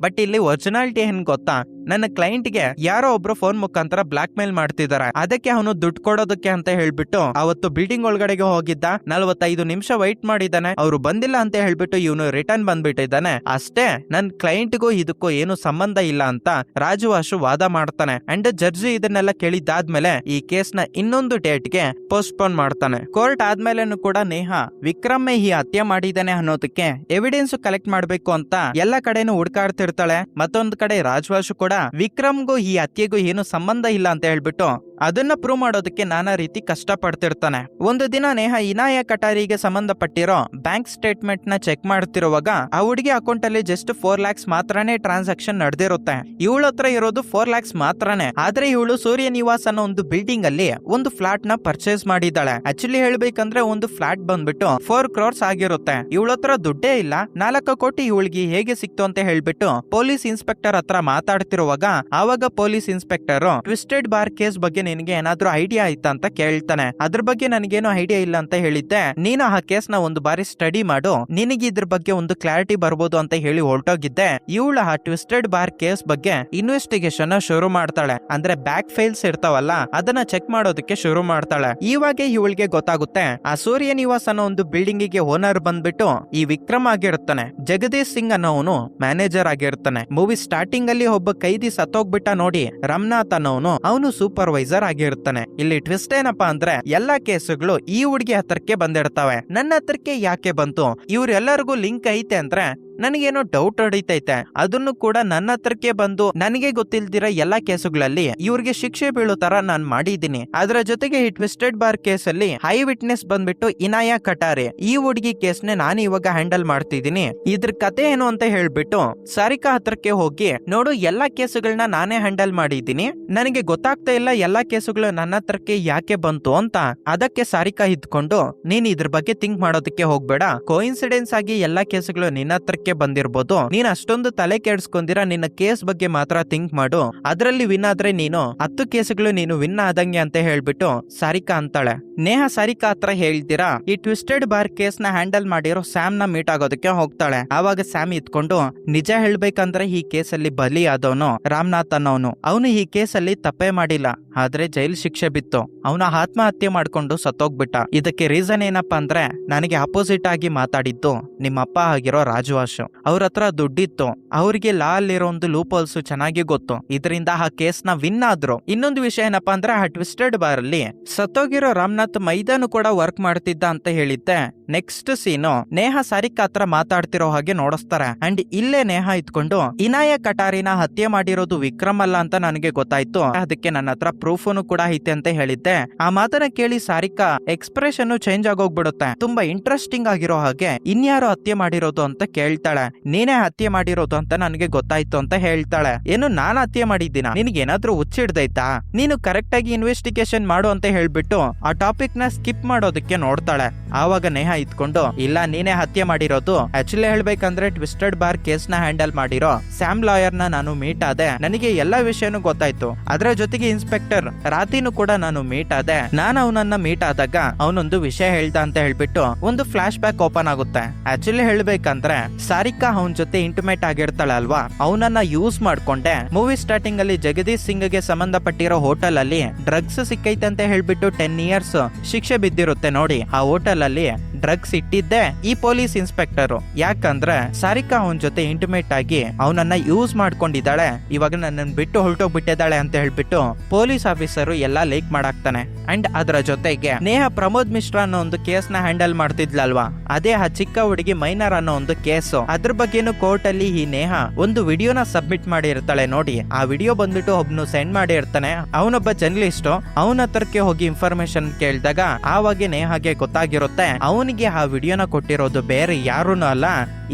ಬಟ್ ಇಲ್ಲಿ ಒರಿಜಿನಾಲಿಟಿ ಏನ್ ಗೊತ್ತಾ, ನನ್ನ ಕ್ಲೈಂಟ್ಗೆ ಯಾರೋ ಒಬ್ರು ಫೋನ್ ಮುಖಾಂತರ ಬ್ಲಾಕ್ ಮೇಲ್ ಮಾಡ್ತಿದ್ದಾರೆ. ಅದಕ್ಕೆ ಅವನು ದುಡ್ಡು ಕೊಡೋದಕ್ಕೆ ಅಂತ ಹೇಳ್ಬಿಟ್ಟು ಅವತ್ತು ಬಿಲ್ಡಿಂಗ್ ಒಳಗಡೆಗೆ ಹೋಗಿದ್ದ. 45 ನಿಮಿಷ ವೈಟ್ ಮಾಡಿದ್ದಾನೆ, ಅವ್ರು ಬಂದಿಲ್ಲ ಅಂತ ಹೇಳ್ಬಿಟ್ಟು ಇವನು ರಿಟರ್ನ್ ಬಂದ್ಬಿಟ್ಟಿದ್ದಾನೆ ಅಷ್ಟೇ. ನನ್ ಕ್ಲೈಂಟ್ಗೂ ಇದಕ್ಕೂ ಏನು ಸಂಬಂಧ ಇಲ್ಲ ಅಂತ ರಾಜುವಾಶು ವಾದ ಮಾಡ್ತಾನೆ. ಅಂಡ್ ಜಡ್ಜಿ ಇದನ್ನೆಲ್ಲ ಕೇಳಿದ್ದಾದ್ಮೇಲೆ ಈ ಕೇಸ್ ನ ಇನ್ನೊಂದು ಡೇಟ್ಗೆ ಪೋಸ್ಟ್ಪೋನ್ ಮಾಡ್ತಾನೆ. ಕೋರ್ಟ್ ಆದ್ಮೇಲೆನೂ ಕೂಡ ನೇಹಾ ವಿಕ್ರಮ್ ಈ ಹತ್ಯೆ ಮಾಡಿದ್ದಾನೆ ಅನ್ನೋದಕ್ಕೆ ಎವಿಡೆನ್ಸ್ ಕಲೆಕ್ಟ್ ಮಾಡ್ಬೇಕು ಅಂತ ಎಲ್ಲ ಕಡೆನೂ ಹುಡ್ಕಾಡ್ತಿರ್ತಾಳೆ. ಮತ್ತೊಂದ್ ಕಡೆ ರಾಜವಾಶು ಕೂಡ ವಿಕ್ರಮ್ಗೂ ಈ ಹತ್ಯೆಗೂ ಏನು ಸಂಬಂಧ ಇಲ್ಲ ಅಂತ ಹೇಳ್ಬಿಟ್ಟು ಅದನ್ನ ಪ್ರೂವ್ ಮಾಡೋದಕ್ಕೆ ನಾನಾ ರೀತಿ ಕಷ್ಟ ಪಡ್ತಿರ್ತಾನೆ. ಒಂದು ದಿನ ನೇಹಾ ಇನಾಯ ಕಟಾರಿಗೆ ಸಂಬಂಧಪಟ್ಟಿರೋ ಬ್ಯಾಂಕ್ ಸ್ಟೇಟ್ಮೆಂಟ್ ನ ಚೆಕ್ ಮಾಡ್ತಿರುವಾಗ ಆ ಹುಡುಗಿ ಅಕೌಂಟ್ ಅಲ್ಲಿ ಜಸ್ಟ್ 4 lakhs ಮಾತ್ರನೇ ಟ್ರಾನ್ಸಾಕ್ಷನ್ ನಡೆದಿರುತ್ತೆ. ಇವಳ ಹತ್ರ ಇರೋದು 4 lakhs ಮಾತ್ರನೇ. ಆದ್ರೆ ಇವಳು ಸೂರ್ಯ ನಿವಾಸ್ ಅನ್ನೋ ಒಂದು ಬಿಲ್ಡಿಂಗ್ ಅಲ್ಲಿ ಒಂದು ಫ್ಲಾಟ್ ನ ಪರ್ಚೇಸ್ ಮಾಡಿದ್ದಾಳೆ. ಆಕ್ಚುಲಿ ಹೇಳ್ಬೇಕಂದ್ರೆ ಒಂದು ಫ್ಲಾಟ್ ಬಂದ್ಬಿಟ್ಟು 4 crores ಆಗಿರುತ್ತೆ. ಇವಳ ಹತ್ರ ದುಡ್ಡೇ ಇಲ್ಲ. 4 ಕೋಟಿ ಇವಳಿಗೆ ಹೇಗೆ ಸಿಕ್ತು ಅಂತ ಹೇಳ್ಬಿಟ್ಟು ಪೊಲೀಸ್ ಇನ್ಸ್ಪೆಕ್ಟರ್ ಹತ್ರ ಮಾತಾಡ್ತಿರುವಾಗ ಆವಾಗ police inspector twisted bar case ಬಗ್ಗೆ ನಿನಗೆ ಏನಾದ್ರೂ ಐಡಿಯಾ ಆಯ್ತಾ ಅಂತ ಕೇಳ್ತಾನೆ. ಅದ್ರ ಬಗ್ಗೆ ನನಗೇನು ಐಡಿಯಾ ಇಲ್ಲ ಅಂತ ಹೇಳಿದ್ದೆ. ನೀನು ಆ ಕೇಸ್ ನ ಒಂದು ಬಾರಿ ಸ್ಟಡಿ ಮಾಡು, ನಿನಗೆ ಇದ್ರ ಬಗ್ಗೆ ಒಂದು ಕ್ಲಾರಿಟಿ ಬರ್ಬೋದು ಅಂತ ಹೇಳಿ ಹೊರಟೋಗಿದ್ದೆ. ಇವಳು ಆ ಟ್ವಿಸ್ಟೆಡ್ ಬಾರ್ ಕೇಸ್ ಬಗ್ಗೆ ಇನ್ವೆಸ್ಟಿಗೇಷನ್ ಶುರು ಮಾಡ್ತಾಳೆ. ಅಂದ್ರೆ ಬ್ಯಾಕ್ ಫೈಲ್ಸ್ ಇರ್ತಾವಲ್ಲ ಅದನ್ನ ಚೆಕ್ ಮಾಡೋದಕ್ಕೆ ಶುರು ಮಾಡ್ತಾಳೆ. ಇವಾಗ ಇವಳಿಗೆ ಗೊತ್ತಾಗುತ್ತೆ ಆ ಸೂರ್ಯ ನಿವಾಸ್ ಅನ್ನೋ ಒಂದು ಬಿಲ್ಡಿಂಗ್ ಗೆ ಓನರ್ ಬಂದ್ಬಿಟ್ಟು ಈ ವಿಕ್ರಮ್ ಆಗಿರುತ್ತಾನೆ. ಜಗದೀಶ್ ಸಿಂಗ್ ಅನ್ನೋನು ಮ್ಯಾನೇಜರ್ ಆಗಿರ್ತಾನೆ. ಮೂವಿ ಸ್ಟಾರ್ಟಿಂಗ್ ಅಲ್ಲಿ ಒಬ್ಬ ಕೈದಿ ಸತ್ತೋಗ್ಬಿಟ್ಟ ನೋಡಿ, ರಮನಾಥ್ ಅನ್ನೋನು ಅವನು ಸೂಪರ್ವೈಸರ್ ಆಗಿರ್ತಾನೆ. ಇಲ್ಲಿ ಟ್ವಿಸ್ಟ್ ಏನಪ್ಪಾ ಅಂದ್ರೆ ಎಲ್ಲಾ ಕೇಸುಗಳು ಈ ಹುಡುಗಿ ಹತ್ರಕ್ಕೆ ಬಂದಿರ್ತವೆ. ನನ್ನ ಹತ್ರಕ್ಕೆ ಯಾಕೆ ಬಂತು, ಇವ್ರೆಲ್ಲರಿಗೂ ಲಿಂಕ್ ಐತೆ ಅಂದ್ರೆ ನನಗೇನೋ ಡೌಟ್ ಹೊಡಿತೈತೆ. ಅದನ್ನು ಕೂಡ ನನ್ನ ಹತ್ರಕ್ಕೆ ಬಂದು ನನಗೆ ಗೊತ್ತಿಲ್ದಿರ ಎಲ್ಲಾ ಕೇಸುಗಳಲ್ಲಿ ಇವ್ರಿಗೆ ಶಿಕ್ಷೆ ಬೀಳೋ ತರ ನಾನ್ ಮಾಡಿದೀನಿ. ಅದರ ಜೊತೆಗೆ ಈ ಟ್ವಿಸ್ಟೆಡ್ ಬಾರ್ ಕೇಸ್ ಅಲ್ಲಿ ಹೈ ವಿಟ್ನೆಸ್ ಬಂದ್ಬಿಟ್ಟು ಇನಾಯ ಕಟಾರೆ. ಈ ಹುಡುಗಿ ಕೇಸ್ ನ ನಾನು ಇವಾಗ ಹ್ಯಾಂಡಲ್ ಮಾಡ್ತಿದ್ದೀನಿ. ಇದ್ರ ಕತೆ ಏನು ಅಂತ ಹೇಳ್ಬಿಟ್ಟು ಸಾರಿಕಾ ಹತ್ರಕ್ಕೆ ಹೋಗಿ, ನೋಡು ಎಲ್ಲಾ ಕೇಸುಗಳನ್ನ ನಾನೇ ಹ್ಯಾಂಡಲ್ ಮಾಡಿದ್ದೀನಿ, ನನಗೆ ಗೊತ್ತಾಗ್ತಾ ಇಲ್ಲ ಎಲ್ಲಾ ಕೇಸುಗಳು ನನ್ನ ಹತ್ರಕ್ಕೆ ಯಾಕೆ ಬಂತು ಅಂತ. ಅದಕ್ಕೆ ಸಾರಿಕಾ ಇದ್ಕೊಂಡು, ನೀನ್ ಇದ್ರ ಬಗ್ಗೆ ಥಿಂಕ್ ಮಾಡೋದಕ್ಕೆ ಹೋಗ್ಬೇಡ, ಕೋಇನ್ಸಿಡೆನ್ಸ್ ಆಗಿ ಎಲ್ಲಾ ಕೇಸುಗಳು ನಿನ್ನ ಹತ್ರಕ್ಕೆ ಬಂದಿರ್ಬೋದು, ನೀನ್ ಅಷ್ಟೊಂದು ತಲೆ ಕೆಡ್ಸ್ಕೊಂಡಿರ, ನಿನ್ನ ಕೇಸ್ ಬಗ್ಗೆ ಮಾತ್ರ ಥಿಂಕ್ ಮಾಡು, ಅದ್ರಲ್ಲಿ ವಿನ್ ಆದ್ರೆ ನೀನು 10 ಕೇಸುಗಳು ನೀನು ವಿನ್ ಆದಂಗೆ ಅಂತ ಹೇಳ್ಬಿಟ್ಟು ಸಾರಿಕಾ ಅಂತಾಳೆ. ನೇಹಾ ಸಾರಿಕಾ ಹತ್ರ ಹೇಳ್ತೀರಾ ಈ ಟ್ವಿಸ್ಟೆಡ್ ಬಾರ್ ಕೇಸ್ ನ ಹ್ಯಾಂಡಲ್ ಮಾಡಿರೋ ಸ್ಯಾಮ್ ನ ಮೀಟ್ ಆಗೋದಕ್ಕೆ ಹೋಗ್ತಾಳೆ. ಆವಾಗ ಸ್ಯಾಮ್ ಇದ್ಕೊಂಡು, ನಿಜ ಹೇಳ್ಬೇಕಂದ್ರೆ ಈ ಕೇಸಲ್ಲಿ ಬಲಿ ಆದವನು ರಾಮನಾಥ್ ಅನ್ನೋನು, ಅವನು ಈ ಕೇಸಲ್ಲಿ ತಪ್ಪೇ ಮಾಡಿಲ್ಲ, ಆದ್ರೆ ಜೈಲ್ ಶಿಕ್ಷೆ ಬಿತ್ತು. ಅವನ ಆತ್ಮಹತ್ಯೆ ಮಾಡ್ಕೊಂಡು ಸತ್ತೋಗ್ಬಿಟ್ಟ. ಇದಕ್ಕೆ ರೀಸನ್ ಏನಪ್ಪಾ ಅಂದ್ರೆ ನನಗೆ ಅಪೋಸಿಟ್ ಆಗಿ ಮಾತಾಡಿದ್ದು ನಿಮ್ಮಪ್ಪ ಆಗಿರೋ ರಾಜವಾಶು. ಅವ್ರ ಹತ್ರ ದುಡ್ಡಿತ್ತು, ಅವ್ರಿಗೆ ಲಾ ಅಲ್ಲಿರೋ ಒಂದು ಲೂಪ್ ಹೋಲ್ಸ್ ಚೆನ್ನಾಗಿ ಗೊತ್ತು. ಇದರಿಂದ ಆ ಕೇಸ್ ನ ವಿನ್ ಆದ್ರು. ಇನ್ನೊಂದು ವಿಷಯ ಏನಪ್ಪಾ ಅಂದ್ರೆ ಆ ಟ್ವಿಸ್ಟೆಡ್ ಬಾರ್ ಅಲ್ಲಿ ಸತ್ತೋಗಿರೋ ರಾಮನಾಥ್ ಮೈದಾನು ಕೂಡ ವರ್ಕ್ ಮಾಡ್ತಿದ್ದ ಅಂತ ಹೇಳಿದ್ದೆ. ನೆಕ್ಸ್ಟ್ ಸೀನು ನೇಹಾ ಸಾರಿಕಾ ಹತ್ರ ಮಾತಾಡ್ತಿರೋ ಹಾಗೆ ನೋಡಿಸ್ತಾರೆ. ಅಂಡ್ ಇಲ್ಲೇ ನೇಹಾ ಇದ್ಕೊಂಡು, ಇನಾಯ ಕಟಾರಿನ ಹತ್ಯೆ ಮಾಡಿರೋದು ವಿಕ್ರಮ್ ಅಲ್ಲ ಅಂತ ನನಗೆ ಗೊತ್ತಾಯ್ತು, ಅದಕ್ಕೆ ನನ್ನ ಹತ್ರ ಪ್ರೂಫನು ಕೂಡ ಐತೆ ಅಂತ ಹೇಳಿದ್ದೆ. ಆ ಮಾತನ್ನ ಕೇಳಿ ಸಾರಿಕಾ ಎಕ್ಸ್ಪ್ರೆಷನ್ ಚೇಂಜ್ ಆಗೋಗ್ಬಿಡುತ್ತೆ. ತುಂಬಾ ಇಂಟ್ರೆಸ್ಟಿಂಗ್ ಆಗಿರೋ ಹಾಗೆ, ಇನ್ಯಾರೋ ಹತ್ಯೆ ಮಾಡಿರೋದು ಅಂತ ಕೇಳ್ತಾಳೆ. ನೀನೇ ಹತ್ಯೆ ಮಾಡಿರೋದು ಅಂತ ನನಗೆ ಗೊತ್ತಾಯ್ತು ಅಂತ ಹೇಳ್ತಾಳೆ. ಏನು ನಾನ್ ಹತ್ಯೆ ಮಾಡಿದ್ದೀನ, ನಿನಗೇನಾದ್ರೂ ಹುಚ್ಚಿಡ್ದೈತಾ, ನೀನು ಕರೆಕ್ಟ್ ಆಗಿ ಇನ್ವೆಸ್ಟಿಗೇಷನ್ ಮಾಡು ಅಂತ ಹೇಳ್ಬಿಟ್ಟು ಆ ಟಾಪಿಕ್ ನ ಸ್ಕಿಪ್ ಮಾಡೋದಕ್ಕೆ ನೋಡ್ತಾಳೆ. ಆವಾಗ ನೇಹಾ ಇದ್ಕೊಂಡು, ಇಲ್ಲ ನೀನೇ ಹತ್ಯೆ ಮಾಡಿರೋದು. ಆಕ್ಚುಲಿ ಹೇಳ್ಬೇಕಂದ್ರೆ ಟ್ವಿಸ್ಟೆಡ್ ಬಾರ್ ಕೇಸ್ ನ ಹ್ಯಾಂಡಲ್ ಮಾಡಿರೋ ಸ್ಯಾಮ್ ಲಾಯರ್ ನ ನಾನು ಮೀಟ್ ಆದೆ, ನನಗೆ ಎಲ್ಲಾ ವಿಷಯನೂ ಗೊತ್ತಾಯ್ತು. ಅದರ ಜೊತೆಗೆ ಇನ್ಸ್ಪೆಕ್ಟರ್ ರಾತಿನೂ ಕೂಡ ನಾನು ಮೀಟ್ ಆದೆ. ನಾನು ಅವನನ್ನ ಮೀಟ್ ಆದಾಗ ಅವನೊಂದು ವಿಷಯ ಹೇಳ್ದ ಅಂತ ಹೇಳ್ಬಿಟ್ಟು ಒಂದು ಫ್ಲಾಶ್ ಬ್ಯಾಕ್ ಓಪನ್ ಆಗುತ್ತೆ. ಆಕ್ಚುಲಿ ಹೇಳ್ಬೇಕಂದ್ರೆ ಸಾರಿಕಾ ಅವನ್ ಜೊತೆ ಇಂಟಿಮೇಟ್ ಆಗಿರ್ತಾಳೆ ಅಲ್ವಾ, ಅವನನ್ನ ಯೂಸ್ ಮಾಡ್ಕೊಂಡೆ ಮೂವಿ ಸ್ಟಾರ್ಟಿಂಗ್ ಅಲ್ಲಿ ಜಗದೀಶ್ ಸಿಂಗ್ ಗೆ ಸಂಬಂಧಪಟ್ಟಿರೋ ಹೋಟೆಲ್ ಅಲ್ಲಿ ಡ್ರಗ್ಸ್ ಸಿಕ್ಕೈತೆ ಅಂತ ಹೇಳ್ಬಿಟ್ಟು 10 years ಶಿಕ್ಷೆ ಬಿದ್ದಿರುತ್ತೆ ನೋಡಿ. ಆ ಹೋಟೆಲ್ ಅಲ್ಲಿ ಡ್ರಗ್ಸ್ ಇಟ್ಟಿದ್ದೆ ಈ ಪೊಲೀಸ್ ಇನ್ಸ್ಪೆಕ್ಟರ್. ಯಾಕಂದ್ರೆ ಸಾರಿಕಾ ಅವನ ಜೊತೆ ಇಂಟಿಮೇಟ್ ಆಗಿ ಅವನನ್ನ ಯೂಸ್ ಮಾಡ್ಕೊಂಡಿದ್ದಾಳೆ, ಇವಾಗ ನನ್ನನ್ನು ಬಿಟ್ಟು ಹೊರಟೋಗ್ಬಿಟ್ಟಿದ್ದಾಳೆ ಅಂತ ಹೇಳ್ಬಿಟ್ಟು ಪೊಲೀಸ್ ಆಫೀಸರ್ ಎಲ್ಲಾ ಲೀಕ್ ಮಾಡಾಕ್ತಾನೆ. ಅಂಡ್ ಅದರ ಜೊತೆಗೆ ನೇಹ ಪ್ರಮೋದ್ ಮಿಶ್ರಾ ಅನ್ನೋ ಒಂದು ಕೇಸ್ ನ ಹ್ಯಾಂಡಲ್ ಮಾಡ್ತಿದ್ಲಲ್ವಾ, ಅದೇ ಆ ಚಿಕ್ಕ ಹುಡುಗಿ ಮೈನರ್ ಅನ್ನೋ ಒಂದು ಕೇಸು. ಅದ್ರ ಬಗ್ಗೆನು ಕೋರ್ಟ್ ಅಲ್ಲಿ ಈ ನೇಹ ಒಂದು ವಿಡಿಯೋನ ಸಬ್ಮಿಟ್ ಮಾಡಿರ್ತಾಳೆ ನೋಡಿ. ಆ ವಿಡಿಯೋ ಬಂದ್ಬಿಟ್ಟು ಒಬ್ನು ಸೆಂಡ್ ಮಾಡಿ ಇರ್ತಾನೆ, ಅವನೊಬ್ಬ ಜರ್ನಲಿಸ್ಟ್. ಅವನ ಹತ್ರಕ್ಕೆ ಹೋಗಿ ಇನ್ಫಾರ್ಮೇಶನ್ ಕೇಳಿದಾಗ ಆವಾಗ ನೇಹಾಗೆ ಗೊತ್ತಾಗಿರುತ್ತೆ ಅವನಿಗೆ ಆ ವಿಡಿಯೋನ ಕೊಟ್ಟಿರೋದು ಬೇರೆ ಯಾರೂನು ಅಲ್ಲ,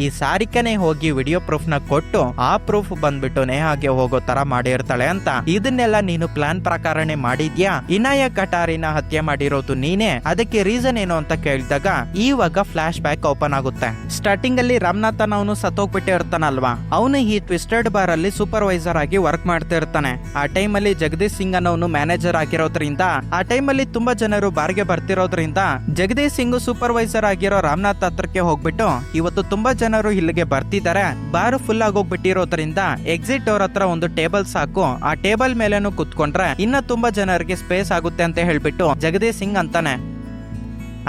ಈ ಸಾರಿಕನೇ ಹೋಗಿ ವಿಡಿಯೋ ಪ್ರೂಫ್ ನ ಕೊಟ್ಟು ಆ ಪ್ರೂಫ್ ಬಂದ್ಬಿಟ್ಟು ನೇಹಾಗೆ ಹೋಗೋ ತರ ಮಾಡಿರ್ತಾಳೆ ಅಂತ. ಇದನ್ನೆಲ್ಲ ನೀನು ಪ್ಲಾನ್ ಪ್ರಕಾರನೇ ಮಾಡಿದ್ಯಾ? ಇನಾಯಕ್ ಕಟಾರಿನ ಹತ್ಯೆ ಮಾಡಿರೋದು ನೀನೇ, ಅದಕ್ಕೆ ರೀಸನ್ ಏನು ಅಂತ ಕೇಳಿದಾಗ ಇವಾಗ ಫ್ಲಾಶ್ ಬ್ಯಾಕ್ ಓಪನ್ ಆಗುತ್ತೆ. ಸ್ಟಾರ್ಟಿಂಗ್ ಅಲ್ಲಿ ರಾಮನಾಥನ್ ಅವನು ಸತ್ತೋಗ್ಬಿಟ್ಟಿರ್ತಾನಲ್ವಾ, ಅವನು ಈ ಟ್ವಿಸ್ಟೆಡ್ ಬಾರ್ ಅಲ್ಲಿ ಸೂಪರ್ವೈಸರ್ ಆಗಿ ವರ್ಕ್ ಮಾಡ್ತಾ ಇರ್ತಾನೆ. ಆ ಟೈಮ್ ಅಲ್ಲಿ ಜಗದೀಶ್ ಸಿಂಗ್ ಅನ್ನೋನು ಮ್ಯಾನೇಜರ್ ಆಗಿರೋದ್ರಿಂದ, ಆ ಟೈಮ್ ಅಲ್ಲಿ ತುಂಬಾ ಜನರು ಬಾರ್ಗೆ ಬರ್ತಿರೋದ್ರಿಂದ ಜಗದೀಶ್ ಸಿಂಗ್ ಸೂಪರ್ವೈಸರ್ ಆಗಿರೋ ರಾಮನಾಥ್ ಹತ್ರಕ್ಕೆ ಹೋಗ್ಬಿಟ್ಟು ಇವತ್ತು ತುಂಬಾ ಜನರು ಇಲ್ಲಿಗೆ ಬರ್ತಿದ್ದಾರೆ, ಬಾರ್ ಫುಲ್ ಆಗೋಗ್ಬಿಟ್ಟಿರೋದ್ರಿಂದ ಎಕ್ಸಿಟ್ ಡೋರ್ ಹತ್ರ ಒಂದು ಟೇಬಲ್ ಸಾಕು, ಆ ಟೇಬಲ್ ಮೇಲೇನು ಕುತ್ಕೊಂಡ್ರೆ ಇನ್ನ ತುಂಬಾ ಜನರಿಗೆ ಸ್ಪೇಸ್ ಆಗುತ್ತೆ ಅಂತ ಹೇಳ್ಬಿಟ್ಟು ಜಗದೀಶ್ ಸಿಂಗ್ ಅಂತಾನೆ.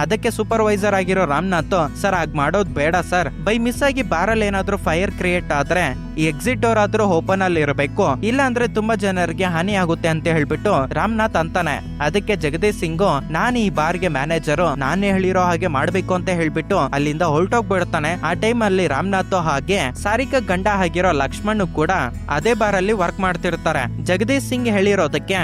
ಅದಕ್ಕೆ ಸೂಪರ್ವೈಸರ್ ಆಗಿರೋ ರಾಮನಾಥ್, ಸರ್ ಹಾಗೆ ಮಾಡೋದು ಬೇಡ ಸರ್, ಬೈ ಮಿಸ್ ಆಗಿ ಬಾರಲ್ಲಿ ಏನಾದ್ರೂ ಫೈರ್ ಕ್ರಿಯೇಟ್ ಆದ್ರೆ ಈ ಎಕ್ಸಿಟ್ ಡೋರ್ ಆದ್ರೂ ಓಪನ್ ಅಲ್ಲಿ ಇರಬೇಕು, ಇಲ್ಲ ಅಂದ್ರೆ ತುಂಬಾ ಜನರಿಗೆ ಹಾನಿ ಆಗುತ್ತೆ ಅಂತ ಹೇಳ್ಬಿಟ್ಟು ರಾಮನಾಥ್ ಅಂತಾನೆ. ಅದಕ್ಕೆ ಜಗದೀಶ್ ಸಿಂಗ್, ನಾನು ಈ ಬಾರ್ಗೆ ಮ್ಯಾನೇಜರು, ನಾನೇ ಹೇಳಿರೋ ಹಾಗೆ ಮಾಡ್ಬೇಕು ಅಂತ ಹೇಳ್ಬಿಟ್ಟು ಅಲ್ಲಿಂದ ಹೊರಟೋಗ್ಬಿಡ್ತಾನೆ. ಆ ಟೈಮ್ ಅಲ್ಲಿ ರಾಮನಾಥ್ ಹಾಗೆ ಸಾರಿಕಾ ಗಂಡ ಆಗಿರೋ ಲಕ್ಷ್ಮಣ್ ಕೂಡ ಅದೇ ಬಾರ್ ಅಲ್ಲಿ ವರ್ಕ್ ಮಾಡ್ತಿರ್ತಾರೆ. ಜಗದೀಶ್ ಸಿಂಗ್ ಹೇಳಿರೋದಕ್ಕೆ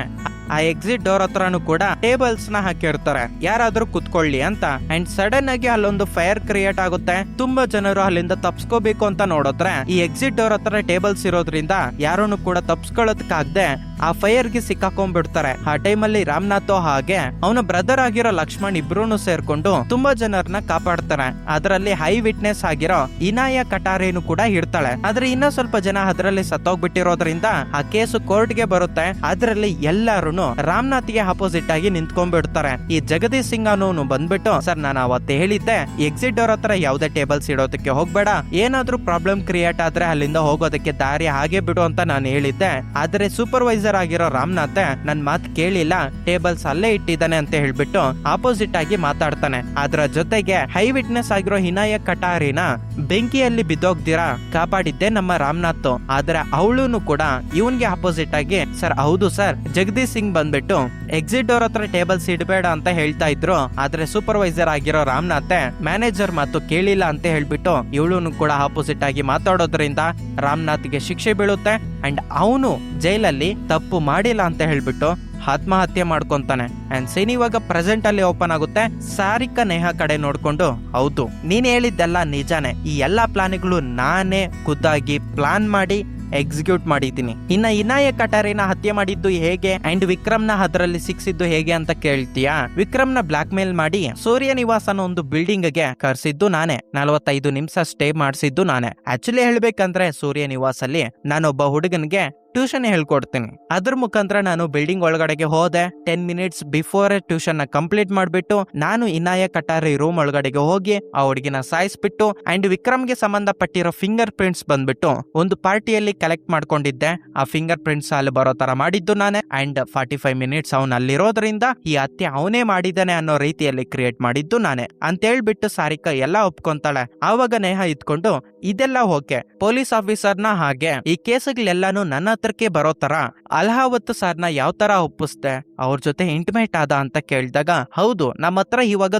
ಆ ಎಕ್ಸಿಟ್ ಡೋರ್ ಹತ್ರನು ಕೂಡ ಟೇಬಲ್ಸ್ ನ ಹಾಕಿರ್ತಾರೆ, ಯಾರಾದ್ರೂ ಕುತ್ಕೊಳ್ಳಿ ಅಂತ. ಅಂಡ್ ಸಡನ್ ಆಗಿ ಅಲ್ಲೊಂದು ಫೈರ್ ಕ್ರಿಯೇಟ್ ಆಗುತ್ತೆ. ತುಂಬಾ ಜನರು ಅಲ್ಲಿಂದ ತಪ್ಸ್ಕೋಬೇಕು ಅಂತ ನೋಡಿದ್ರೆ ಈ ಎಕ್ಸಿಟ್ ಡೋರ್ ಹತ್ರ ಟೇಬಲ್ಸ್ ಇರೋದ್ರಿಂದ ಯಾರನ್ನು ಕೂಡ ತಪ್ಸ್ಕೊಳ್ಳೋದಕ್ಕಾಗದೆ ಆ ಫೈರ್ ಗೆ ಸಿಕ್ಕಾಕೊಂಡ್ಬಿಡ್ತಾರೆ. ಆ ಟೈಮ್ ಅಲ್ಲಿ ರಾಮನಾಥ್ ಹಾಗೆ ಅವನ ಬ್ರದರ್ ಆಗಿರೋ ಲಕ್ಷ್ಮಣ್ ಇಬ್ರು ಸೇರ್ಕೊಂಡು ತುಂಬಾ ಜನರನ್ನ ಕಾಪಾಡ್ತಾರೆ. ಅದರಲ್ಲಿ ಹೈ ವಿಟ್ನೆಸ್ ಆಗಿರೋ ಇನಾಯ ಕಟಾರೇನು ಕೂಡ ಇರ್ತಾಳೆ. ಆದ್ರೆ ಇನ್ನ ಸ್ವಲ್ಪ ಜನ ಅದರಲ್ಲಿ ಸತ್ತೋಗ್ಬಿಟ್ಟಿರೋದ್ರಿಂದ ಆ ಕೇಸು ಕೋರ್ಟ್ ಗೆ ಬರುತ್ತೆ. ಅದರಲ್ಲಿ ಎಲ್ಲಾರು ರಾಮನಾಥ್ಗೆ ಅಪೋಸಿಟ್ ಆಗಿ ನಿಂತ್ಕೊಂಡ್ಬಿಡ್ತಾರೆ. ಈ ಜಗದೀಶ್ ಸಿಂಗ್ ಅನ್ನೋನು ಬಂದ್ಬಿಟ್ಟು, ಸರ್ ನಾನು ಅವತ್ತೆ ಹೇಳಿದ್ದೆ ಎಕ್ಸಿಟ್ ಡೋರ್ ಹತ್ರ ಯಾವುದೇ ಟೇಬಲ್ಸ್ ಇಡೋದಕ್ಕೆ ಹೋಗ್ಬೇಡ, ಏನಾದ್ರೂ ಪ್ರಾಬ್ಲಮ್ ಕ್ರಿಯೇಟ್ ಆದ್ರೆ ಅಲ್ಲಿಂದ ಹೋಗೋದಕ್ಕೆ ದಾರಿ ಹಾಗೆ ಬಿಡು ಅಂತ ನಾನು ಹೇಳಿದ್ದೆ. ಆದ್ರೆ ಸೂಪರ್ವೈಸರ್ ಆಗಿರೋ ರಾಮನಾಥ್ ನನ್ ಮಾತು ಕೇಳಿಲ್ಲ, ಟೇಬಲ್ಸ್ ಅಲ್ಲೇ ಇಟ್ಟಿದ್ದಾನೆ ಅಂತ ಹೇಳ್ಬಿಟ್ಟು ಆಪೋಸಿಟ್ ಆಗಿ ಮಾತಾಡ್ತಾನೆ. ಅದರ ಜೊತೆಗೆ ಹೈ ವಿಟ್ನೆಸ್ ಆಗಿರೋ ಇನಾಯಕ್ ಕಟಾರಿನ ಬೆಂಕಿಯಲ್ಲಿ ಬಿದ್ದೋಗ್ದಿರಾ ಕಾಪಾಡಿದ್ದೆ ನಮ್ಮ ರಾಮನಾಥ್. ಆದ್ರೆ ಅವಳು ಕೂಡ ಇವನ್ಗೆ ಆಪೋಸಿಟ್ ಆಗಿ, ಸರ್ ಹೌದು ಸರ್, ಜಗದೀಶ್ ಸಿಂಗ್ ಬಂದ್ಬಿಟ್ಟು ಎಕ್ಸಿಟ್ ಡೋರ್ ಹತ್ರ ಟೇಬಲ್ಸ್ ಇಡಬೇಡ ಅಂತ ಹೇಳ್ತಾ ಇದ್ರು, ಆದ್ರೆ ಸೂಪರ್ವೈಸರ್ ಆಗಿರೋ ರಾಮನಾಥ್ ಮ್ಯಾನೇಜರ್ ಮಾತು ಕೇಳಿಲ್ಲ ಅಂತ ಹೇಳ್ಬಿಟ್ಟು ಇವಳು ಕೂಡ ಆಪೋಸಿಟ್ ಆಗಿ ಮಾತಾಡೋದ್ರಿಂದ ರಾಮನಾಥ್ಗೆ ಶಿಕ್ಷೆ ಬೀಳುತ್ತೆ. ಅಂಡ್ ಅವನು ಜೈಲಲ್ಲಿ ತಪ್ಪು ಮಾಡಿಲ್ಲ ಅಂತ ಹೇಳ್ಬಿಟ್ಟು ಆತ್ಮಹತ್ಯೆ ಮಾಡ್ಕೊಂತಾನೆ. ಅಂಡ್ ಸೀನ್ ಇವಾಗ ಪ್ರೆಸೆಂಟ್ ಅಲ್ಲಿ ಓಪನ್ ಆಗುತ್ತೆ. ಸಾರಿಕಾ ನೇಹ ಕಡೆ ನೋಡ್ಕೊಂಡು, ಹೌದು ನೀನ್ ಹೇಳಿದ್ದೆಲ್ಲ ನಿಜಾನೇ, ಈ ಎಲ್ಲಾ ಪ್ಲಾನ್ಗಳು ನಾನೇ ಖುದ್ದಾಗಿ ಪ್ಲಾನ್ ಮಾಡಿ ಎಕ್ಸಿಕ್ಯೂಟ್ ಮಾಡಿದ್ದೀನಿ. ಇನ್ನ ಇನಾಯಕ್ ಕಟಾರಿನ ಹತ್ಯೆ ಮಾಡಿದ್ದು ಹೇಗೆ ಅಂಡ್ ವಿಕ್ರಮ್ನ ಅದರಲ್ಲಿ ಸಿಕ್ಸಿದ್ದು ಹೇಗೆ ಅಂತ ಕೇಳ್ತೀಯಾ? ವಿಕ್ರಮ್ನ ಬ್ಲಾಕ್ ಮೇಲ್ ಮಾಡಿ ಸೂರ್ಯ ನಿವಾಸ್ ಅನ್ನೋ ಒಂದು ಬಿಲ್ಡಿಂಗ್ ಗೆ ಕರ್ಸಿದ್ದು ನಾನೇ, 45 ನಿಮಿಷ ಸ್ಟೇ ಮಾಡಿಸಿದ್ದು ನಾನೇ. ಆಕ್ಚುಲಿ ಹೇಳ್ಬೇಕಂದ್ರೆ ಸೂರ್ಯ ನಿವಾಸ್ ಅಲ್ಲಿ ನಾನೊಬ್ಬ ಹುಡುಗನ್ಗೆ ಟ್ಯೂಷನ್ ಹೇಳ್ಕೊಡ್ತೀನಿ. ಅದ್ರ ಮುಖಾಂತರ ನಾನು ಬಿಲ್ಡಿಂಗ್ ಒಳಗಡೆಗೆ ಹೋದೆ. 10 ಮಿನಿಟ್ಸ್ ಬಿಫೋರ್ ಟ್ಯೂಷನ್ ನ ಕಂಪ್ಲೀಟ್ ಮಾಡ್ಬಿಟ್ಟು ನಾನು ಇನಾಯಕ್ ಕಟಾರಿ ರೂಮ್ ಒಳಗಡೆಗೆ ಹೋಗಿ ಆ ಹುಡುಗಿನ ಸಾಯಿಸ್ಬಿಟ್ಟು ಅಂಡ್ ವಿಕ್ರಮ್ಗೆ ಸಂಬಂಧಪಟ್ಟಿರೋ ಫಿಂಗರ್ ಪ್ರಿಂಟ್ಸ್ ಬಂದ್ಬಿಟ್ಟು ಒಂದು ಪಾರ್ಟಿಯಲ್ಲಿ ಕಲೆಕ್ಟ್ ಮಾಡ್ಕೊಂಡಿದ್ದೆ. ಆ ಫಿಂಗರ್ ಪ್ರಿಂಟ್ಸ್ ಅಲ್ಲಿ ಬರೋ ತರ ಮಾಡಿದ್ದು ನಾನೇ. ಅಂಡ್ 45 ಮಿನಿಟ್ಸ್ ಅವನ್ ಅಲ್ಲಿರೋದ್ರಿಂದ ಈ ಹತ್ಯೆ ಅವನೇ ಮಾಡಿದ್ದಾನೆ ಅನ್ನೋ ರೀತಿಯಲ್ಲಿ ಕ್ರಿಯೇಟ್ ಮಾಡಿದ್ದು ನಾನೇ ಅಂತ ಹೇಳ್ಬಿಟ್ಟು ಸಾರಿಕಾ ಎಲ್ಲ ಒಪ್ಕೊಂತಾಳೆ. ಆವಾಗ ನೇಹ ಇದ್ಕೊಂಡು, ಇದೆಲ್ಲ ಓಕೆ, ಪೊಲೀಸ್ ಆಫೀಸರ್ನ ಹಾಗೆ ಈ ಕೇಸ್ಗಳೆಲ್ಲಾನು ನನ್ನ ಹತ್ರಕ್ಕೆ ಬರೋ ತರ ಅಲ್ಹಾವತ್ ಸರ್ನ ಯಾವ ತರ ಒಪ್ಪಿಸ್ದೆ, ಅವ್ರ ಜೊತೆ ಇಂಟಿಮೇಟ್ ಆದ ಅಂತ ಕೇಳಿದಾಗ, ಹೌದು ನಮ್ಮ ಹತ್ರ ಇವಾಗ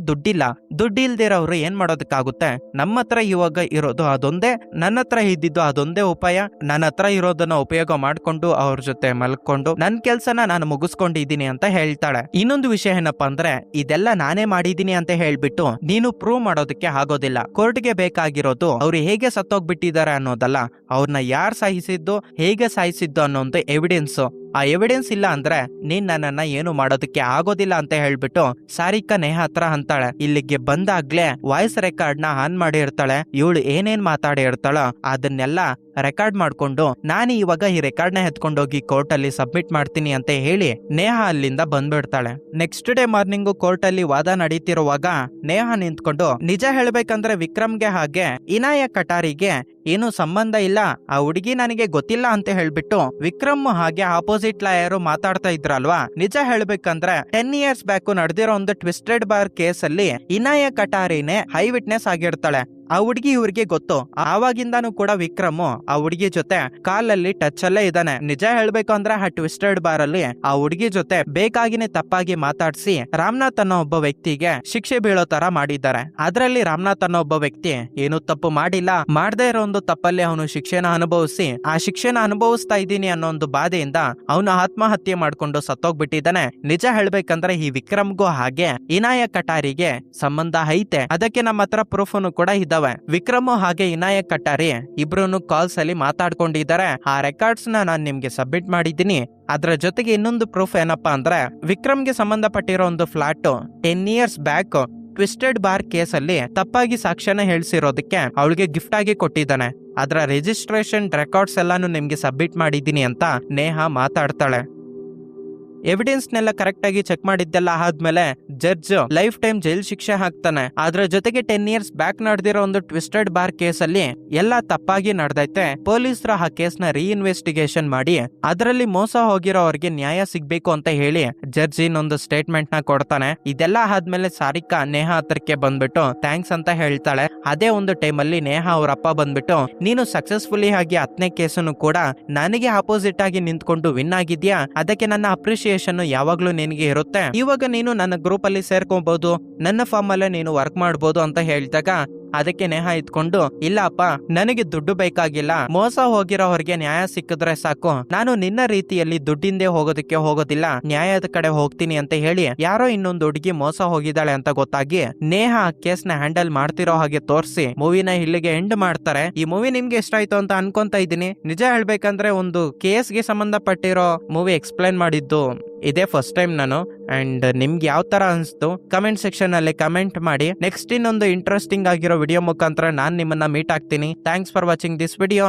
ದುಡ್ಡಿಲ್ದಿರೋರು ಏನ್ ಮಾಡೋದಕ್ಕಾಗುತ್ತೆ, ನಮ್ಮ ಹತ್ರ ಇವಾಗ ಇರೋದು ಅದೊಂದೇ, ನನ್ನ ಹತ್ರ ಇದ್ದಿದ್ದು ಅದೊಂದೇ ಉಪಾಯ, ನನ್ನ ಹತ್ರ ಇರೋದನ್ನ ಉಪಯೋಗ ಮಾಡ್ಕೊಂಡು ಅವ್ರ ಜೊತೆ ಮಲ್ಕೊಂಡು ನನ್ ಕೆಲ್ಸನ ನಾನು ಮುಗಿಸ್ಕೊಂಡಿದ್ದೀನಿ ಅಂತ ಹೇಳ್ತಾಳೆ. ಇನ್ನೊಂದು ವಿಷಯ ಏನಪ್ಪಾ ಅಂದ್ರೆ, ಇದೆಲ್ಲ ನಾನೇ ಮಾಡಿದೀನಿ ಅಂತ ಹೇಳ್ಬಿಟ್ಟು ನೀನು ಪ್ರೂವ್ ಮಾಡೋದಕ್ಕೆ ಆಗೋದಿಲ್ಲ. ಕೋರ್ಟ್ಗೆ ಬೇಕಾಗಿರೋದು ಅವ್ರು ಹೇಗೆ ಸತ್ತೋಗ್ಬಿಟ್ಟಿದ್ದಾರೆ ಅನ್ನೋದಲ್ಲ, ಅವ್ರನ್ನ ಯಾರು ಸಾಯಿಸಿದ್ದು, ಹೇಗೆ ಸಾಯಿಸಿದ್ದು ಅನ್ನೋ ಒಂದು ಎವಿಡೆನ್ಸ್. ಆ ಎವಿಡೆನ್ಸ್ ಇಲ್ಲ ಅಂದ್ರೆ ನೀನ್ ನನ್ನನ್ನ ಏನು ಮಾಡೋದಕ್ಕೆ ಆಗೋದಿಲ್ಲ ಅಂತ ಹೇಳ್ಬಿಟ್ಟು ಸಾರಿಕಾ ನೇಹ ಹತ್ರ ಅಂತಾಳೆ. ಇಲ್ಲಿಗೆ ಬಂದಾಗ್ಲೇ ವಾಯ್ಸ್ ರೆಕಾರ್ಡ್ ನ ಆನ್ ಮಾಡಿ ಇರ್ತಾಳೆ. ಇವಳು ಏನೇನ್ ಮಾತಾಡಿ ಇರ್ತಾಳೋ ಅದನ್ನೆಲ್ಲ ರೆಕಾರ್ಡ್ ಮಾಡ್ಕೊಂಡು, ನಾನು ಇವಾಗ ಈ ರೆಕಾರ್ಡ್ ನ ಎತ್ಕೊಂಡೋಗಿ ಕೋರ್ಟ್ ಅಲ್ಲಿ ಸಬ್ಮಿಟ್ ಮಾಡ್ತೀನಿ ಅಂತ ಹೇಳಿ ನೇಹ ಅಲ್ಲಿಂದ ಬಂದ್ಬಿಡ್ತಾಳೆ. ನೆಕ್ಸ್ಟ್ ಡೇ ಮಾರ್ನಿಂಗ್ ಕೋರ್ಟ್ ಅಲ್ಲಿ ವಾದ ನಡೀತಿರುವಾಗ ನೇಹ ನಿಂತ್ಕೊಂಡು, ನಿಜ ಹೇಳ್ಬೇಕಂದ್ರೆ ವಿಕ್ರಮ್ಗೆ ಹಾಗೆ ಇನಾಯಕ್ ಕಟಾರಿಗೆ ಏನು ಸಂಬಂಧ ಇಲ್ಲ, ಆ ಹುಡುಗಿ ನನಗೆ ಗೊತ್ತಿಲ್ಲ ಅಂತ ಹೇಳ್ಬಿಟ್ಟು ವಿಕ್ರಮ್ ಹಾಗೆ ಆಪೋಸಿಟ್ ಅಪೋಸಿಟ್ ಲಾಯರ್ ಮಾತಾಡ್ತಾ ಇದ್ರಲ್ವಾ, ನಿಜ ಹೇಳ್ಬೇಕಂದ್ರೆ 10 ಇಯರ್ಸ್ ಬ್ಯಾಕ್ ನಡೆದಿರೋ ಒಂದು ಟ್ವಿಸ್ಟೆಡ್ ಬಾರ್ ಕೇಸ್ ಅಲ್ಲಿ ಇನಾಯ ಕಟಾರಿನೇ ಹೈ ವಿಟ್ನೆಸ್ ಆಗಿರ್ತಾಳೆ. ಆ ಹುಡುಗಿ ಇವ್ರಿಗೆ ಗೊತ್ತು. ಆವಾಗಿಂದಾನು ಕೂಡ ವಿಕ್ರಮ್ ಆ ಹುಡುಗಿ ಜೊತೆ ಕಾಲಲ್ಲಿ ಟಚ್ ಅಲ್ಲೇ ಇದ್ದಾನೆ. ನಿಜ ಹೇಳ್ಬೇಕು ಅಂದ್ರೆ ಆ ಟ್ವಿಸ್ಟೆಡ್ ಬಾರ್ ಅಲ್ಲಿ ಆ ಹುಡುಗಿ ಜೊತೆ ಬೇಕಾಗಿನೇ ತಪ್ಪಾಗಿ ಮಾತಾಡ್ಸಿ ರಾಮನಾಥ್ ಅನ್ನೋ ಒಬ್ಬ ವ್ಯಕ್ತಿಗೆ ಶಿಕ್ಷೆ ಬೀಳೋ ತರ ಮಾಡಿದ್ದಾರೆ. ಅದ್ರಲ್ಲಿ ರಾಮನಾಥ್ ಅನ್ನೋ ಒಬ್ಬ ವ್ಯಕ್ತಿ ಏನು ತಪ್ಪು ಮಾಡಿಲ್ಲ, ಮಾಡದೇ ಇರೋ ಒಂದು ತಪ್ಪಲ್ಲಿ ಅವನು ಶಿಕ್ಷೆನ ಅನುಭವಿಸಿ ಆ ಶಿಕ್ಷೆನ ಅನುಭವಿಸ್ತಾ ಇದ್ದೀನಿ ಅನ್ನೋ ಒಂದು ಬಾಧೆಯಿಂದ ಅವನು ಆತ್ಮಹತ್ಯೆ ಮಾಡ್ಕೊಂಡು ಸತ್ತೋಗ್ಬಿಟ್ಟಿದ್ದಾನೆ. ನಿಜ ಹೇಳ್ಬೇಕಂದ್ರೆ ಈ ವಿಕ್ರಮ್ಗೂ ಹಾಗೆ ಇನಾಯ ಕಟಾರಿಗೆ ಸಂಬಂಧ ಐತೆ. ಅದಕ್ಕೆ ನಮ್ಮ ಹತ್ರ ಪ್ರೂಫ್ ಕೂಡ ಇದಾವೆ. ವಿಕ್ರಮ್ ಹಾಗೆ ಇನಾಯಕ್ ಕಟಾರಿ ಇಬ್ರು ಕಾಲ್ಸ್ ಅಲ್ಲಿ ಮಾತಾಡ್ಕೊಂಡಿದ್ದಾರೆ. ಆ ರೆಕಾರ್ಡ್ಸ್ ನಾನು ನಿಮ್ಗೆ ಸಬ್ಮಿಟ್ ಮಾಡಿದ್ದೀನಿ. ಅದ್ರ ಜೊತೆಗೆ ಇನ್ನೊಂದು ಪ್ರೂಫ್ ಏನಪ್ಪಾ ಅಂದ್ರೆ ವಿಕ್ರಮ್ಗೆ ಸಂಬಂಧಪಟ್ಟಿರೋ ಒಂದು flat 10 years back twisted bar case ಅಲ್ಲಿ ತಪ್ಪಾಗಿ ಸಾಕ್ಷ್ಯನ ಹೇಳ್ಸಿರೋದಕ್ಕೆ ಅವಳಿಗೆ ಗಿಫ್ಟ್ ಆಗಿ ಕೊಟ್ಟಿದ್ದಾನೆ. ಅದರ ರಿಜಿಸ್ಟ್ರೇಷನ್ ರೆಕಾರ್ಡ್ಸ್ ಎಲ್ಲಾನು ನಿಮ್ಗೆ ಸಬ್ಮಿಟ್ ಮಾಡಿದ್ದೀನಿ ಅಂತ ನೇಹಾ ಮಾತಾಡ್ತಾಳೆ. ಎವಿಡೆನ್ಸ್ನೆಲ್ಲ ಕರೆಕ್ಟ್ ಆಗಿ ಚೆಕ್ ಮಾಡಿದ್ದೆಲ್ಲ ಆದ್ಮೇಲೆ ಜಡ್ಜ್ ಲೈಫ್ ಟೈಮ್ ಜೈಲ್ ಶಿಕ್ಷೆ ಹಾಕ್ತಾನೆ. ಅದ್ರ ಜೊತೆಗೆ 10 ಇಯರ್ಸ್ ಬ್ಯಾಕ್ ನಡೆದಿರೋ ಒಂದು ಟ್ವಿಸ್ಟೆಡ್ ಬಾರ್ ಕೇಸ್ ಅಲ್ಲಿ ಎಲ್ಲ ತಪ್ಪಾಗಿ ನಡೆದೈತೆ. ಪೊಲೀಸರು ಆ ಕೇಸ್ ನ ರೀಇನ್ವೆಸ್ಟಿಗೇಷನ್ ಮಾಡಿ ಅದರಲ್ಲಿ ಮೋಸ ಹೋಗಿರೋರಿಗೆ ನ್ಯಾಯ ಸಿಗ್ಬೇಕು ಅಂತ ಹೇಳಿ ಜಡ್ಜ್ ಇನ್ನೊಂದು ಸ್ಟೇಟ್ಮೆಂಟ್ ನ ಕೊಡ್ತಾನೆ. ಇದೆಲ್ಲ ಆದ್ಮೇಲೆ ಸಾರಿಕಾ ನೇಹಾ ಹತ್ರಕ್ಕೆ ಬಂದ್ಬಿಟ್ಟು ಥ್ಯಾಂಕ್ಸ್ ಅಂತ ಹೇಳ್ತಾಳೆ. ಅದೇ ಒಂದು ಟೈಮ್ ಅಲ್ಲಿ ನೇಹಾ ಅವ್ರ ಅಪ್ಪ ಬಂದ್ಬಿಟ್ಟು ನೀನು ಸಕ್ಸಸ್ಫುಲಿ ಆಗಿ 10ನೇ ಕೇಸನ್ನು ಕೂಡ ನನಗೆ ಅಪೋಸಿಟ್ ಆಗಿ ನಿಂತ್ಕೊಂಡು ವಿನ್ ಆಗಿದ್ಯಾ, ಅದಕ್ಕೆ ನನ್ನ ಅಪ್ರಿಷಿಯೇಷನ್ ಯಾವಾಗ್ಲೂ ನಿನಗೆ ಇರುತ್ತೆ. ಇವಾಗ ನೀನು ನನ್ನ ಗ್ರೂಪ್ ಅಲ್ಲಿ ಸೇರ್ಕೊಬಹುದು, ನನ್ನ ಫಾರ್ಮ್ ಅಲ್ಲೇ ನೀನು ವರ್ಕ್ ಮಾಡಬಹುದು ಅಂತ ಹೇಳಿದಾಗ ಅದಕ್ಕೆ ನೇಹಾ ಇದ್ಕೊಂಡು ಇಲ್ಲ ಅಪ್ಪ, ನನಗೆ ದುಡ್ಡು ಬೇಕಾಗಿಲ್ಲ, ಮೋಸ ಹೋಗಿರೋರಿಗೆ ನ್ಯಾಯ ಸಿಕ್ಕಿದ್ರೆ ಸಾಕು, ನಾನು ನಿನ್ನ ರೀತಿಯಲ್ಲಿ ದುಡ್ಡಿಂದೇ ಹೋಗೋದಕ್ಕೆ ಹೋಗೋದಿಲ್ಲ, ನ್ಯಾಯದ ಕಡೆ ಹೋಗ್ತೀನಿ ಅಂತ ಹೇಳಿ ಯಾರೋ ಇನ್ನೊಂದು ಹುಡುಗಿ ಮೋಸ ಹೋಗಿದ್ದಾಳೆ ಅಂತ ಗೊತ್ತಾಗಿ ನೇಹಾ ಕೇಸ್ ನ ಹ್ಯಾಂಡಲ್ ಮಾಡ್ತಿರೋ ಹಾಗೆ ತೋರಿಸಿ ಮೂವಿನ ಇಲ್ಲಿಗೆ ಎಂಡ್ ಮಾಡ್ತಾರೆ. ಈ ಮೂವಿ ನಿಮ್ಗೆ ಇಷ್ಟ ಆಯ್ತು ಅಂತ ಅನ್ಕೊಂತ ಇದ್ದೀನಿ. ನಿಜ ಹೇಳ್ಬೇಕಂದ್ರೆ ಒಂದು ಕೇಸ್ಗೆ ಸಂಬಂಧಪಟ್ಟಿರೋ ಮೂವಿ ಎಕ್ಸ್ಪ್ಲೈನ್ ಮಾಡಿದ್ದು ಇದೇ ಫಸ್ಟ್ ಟೈಮ್ ನಾನು. ಅಂಡ್ ನಿಮ್ಗೆ ಯಾವ ತರ ಅನಿಸ್ತು ಕಮೆಂಟ್ ಸೆಕ್ಷನ್ ಅಲ್ಲಿ ಕಮೆಂಟ್ ಮಾಡಿ. ನೆಕ್ಸ್ಟ್ ಇನ್ನೊಂದು ಇಂಟ್ರೆಸ್ಟಿಂಗ್ ಆಗಿರೋ ವಿಡಿಯೋ ಮುಖಾಂತರ ನಾನ್ ನಿಮ್ಮನ್ನ ಮೀಟ್ ಆಗ್ತೀನಿ. Thanks for watching this video.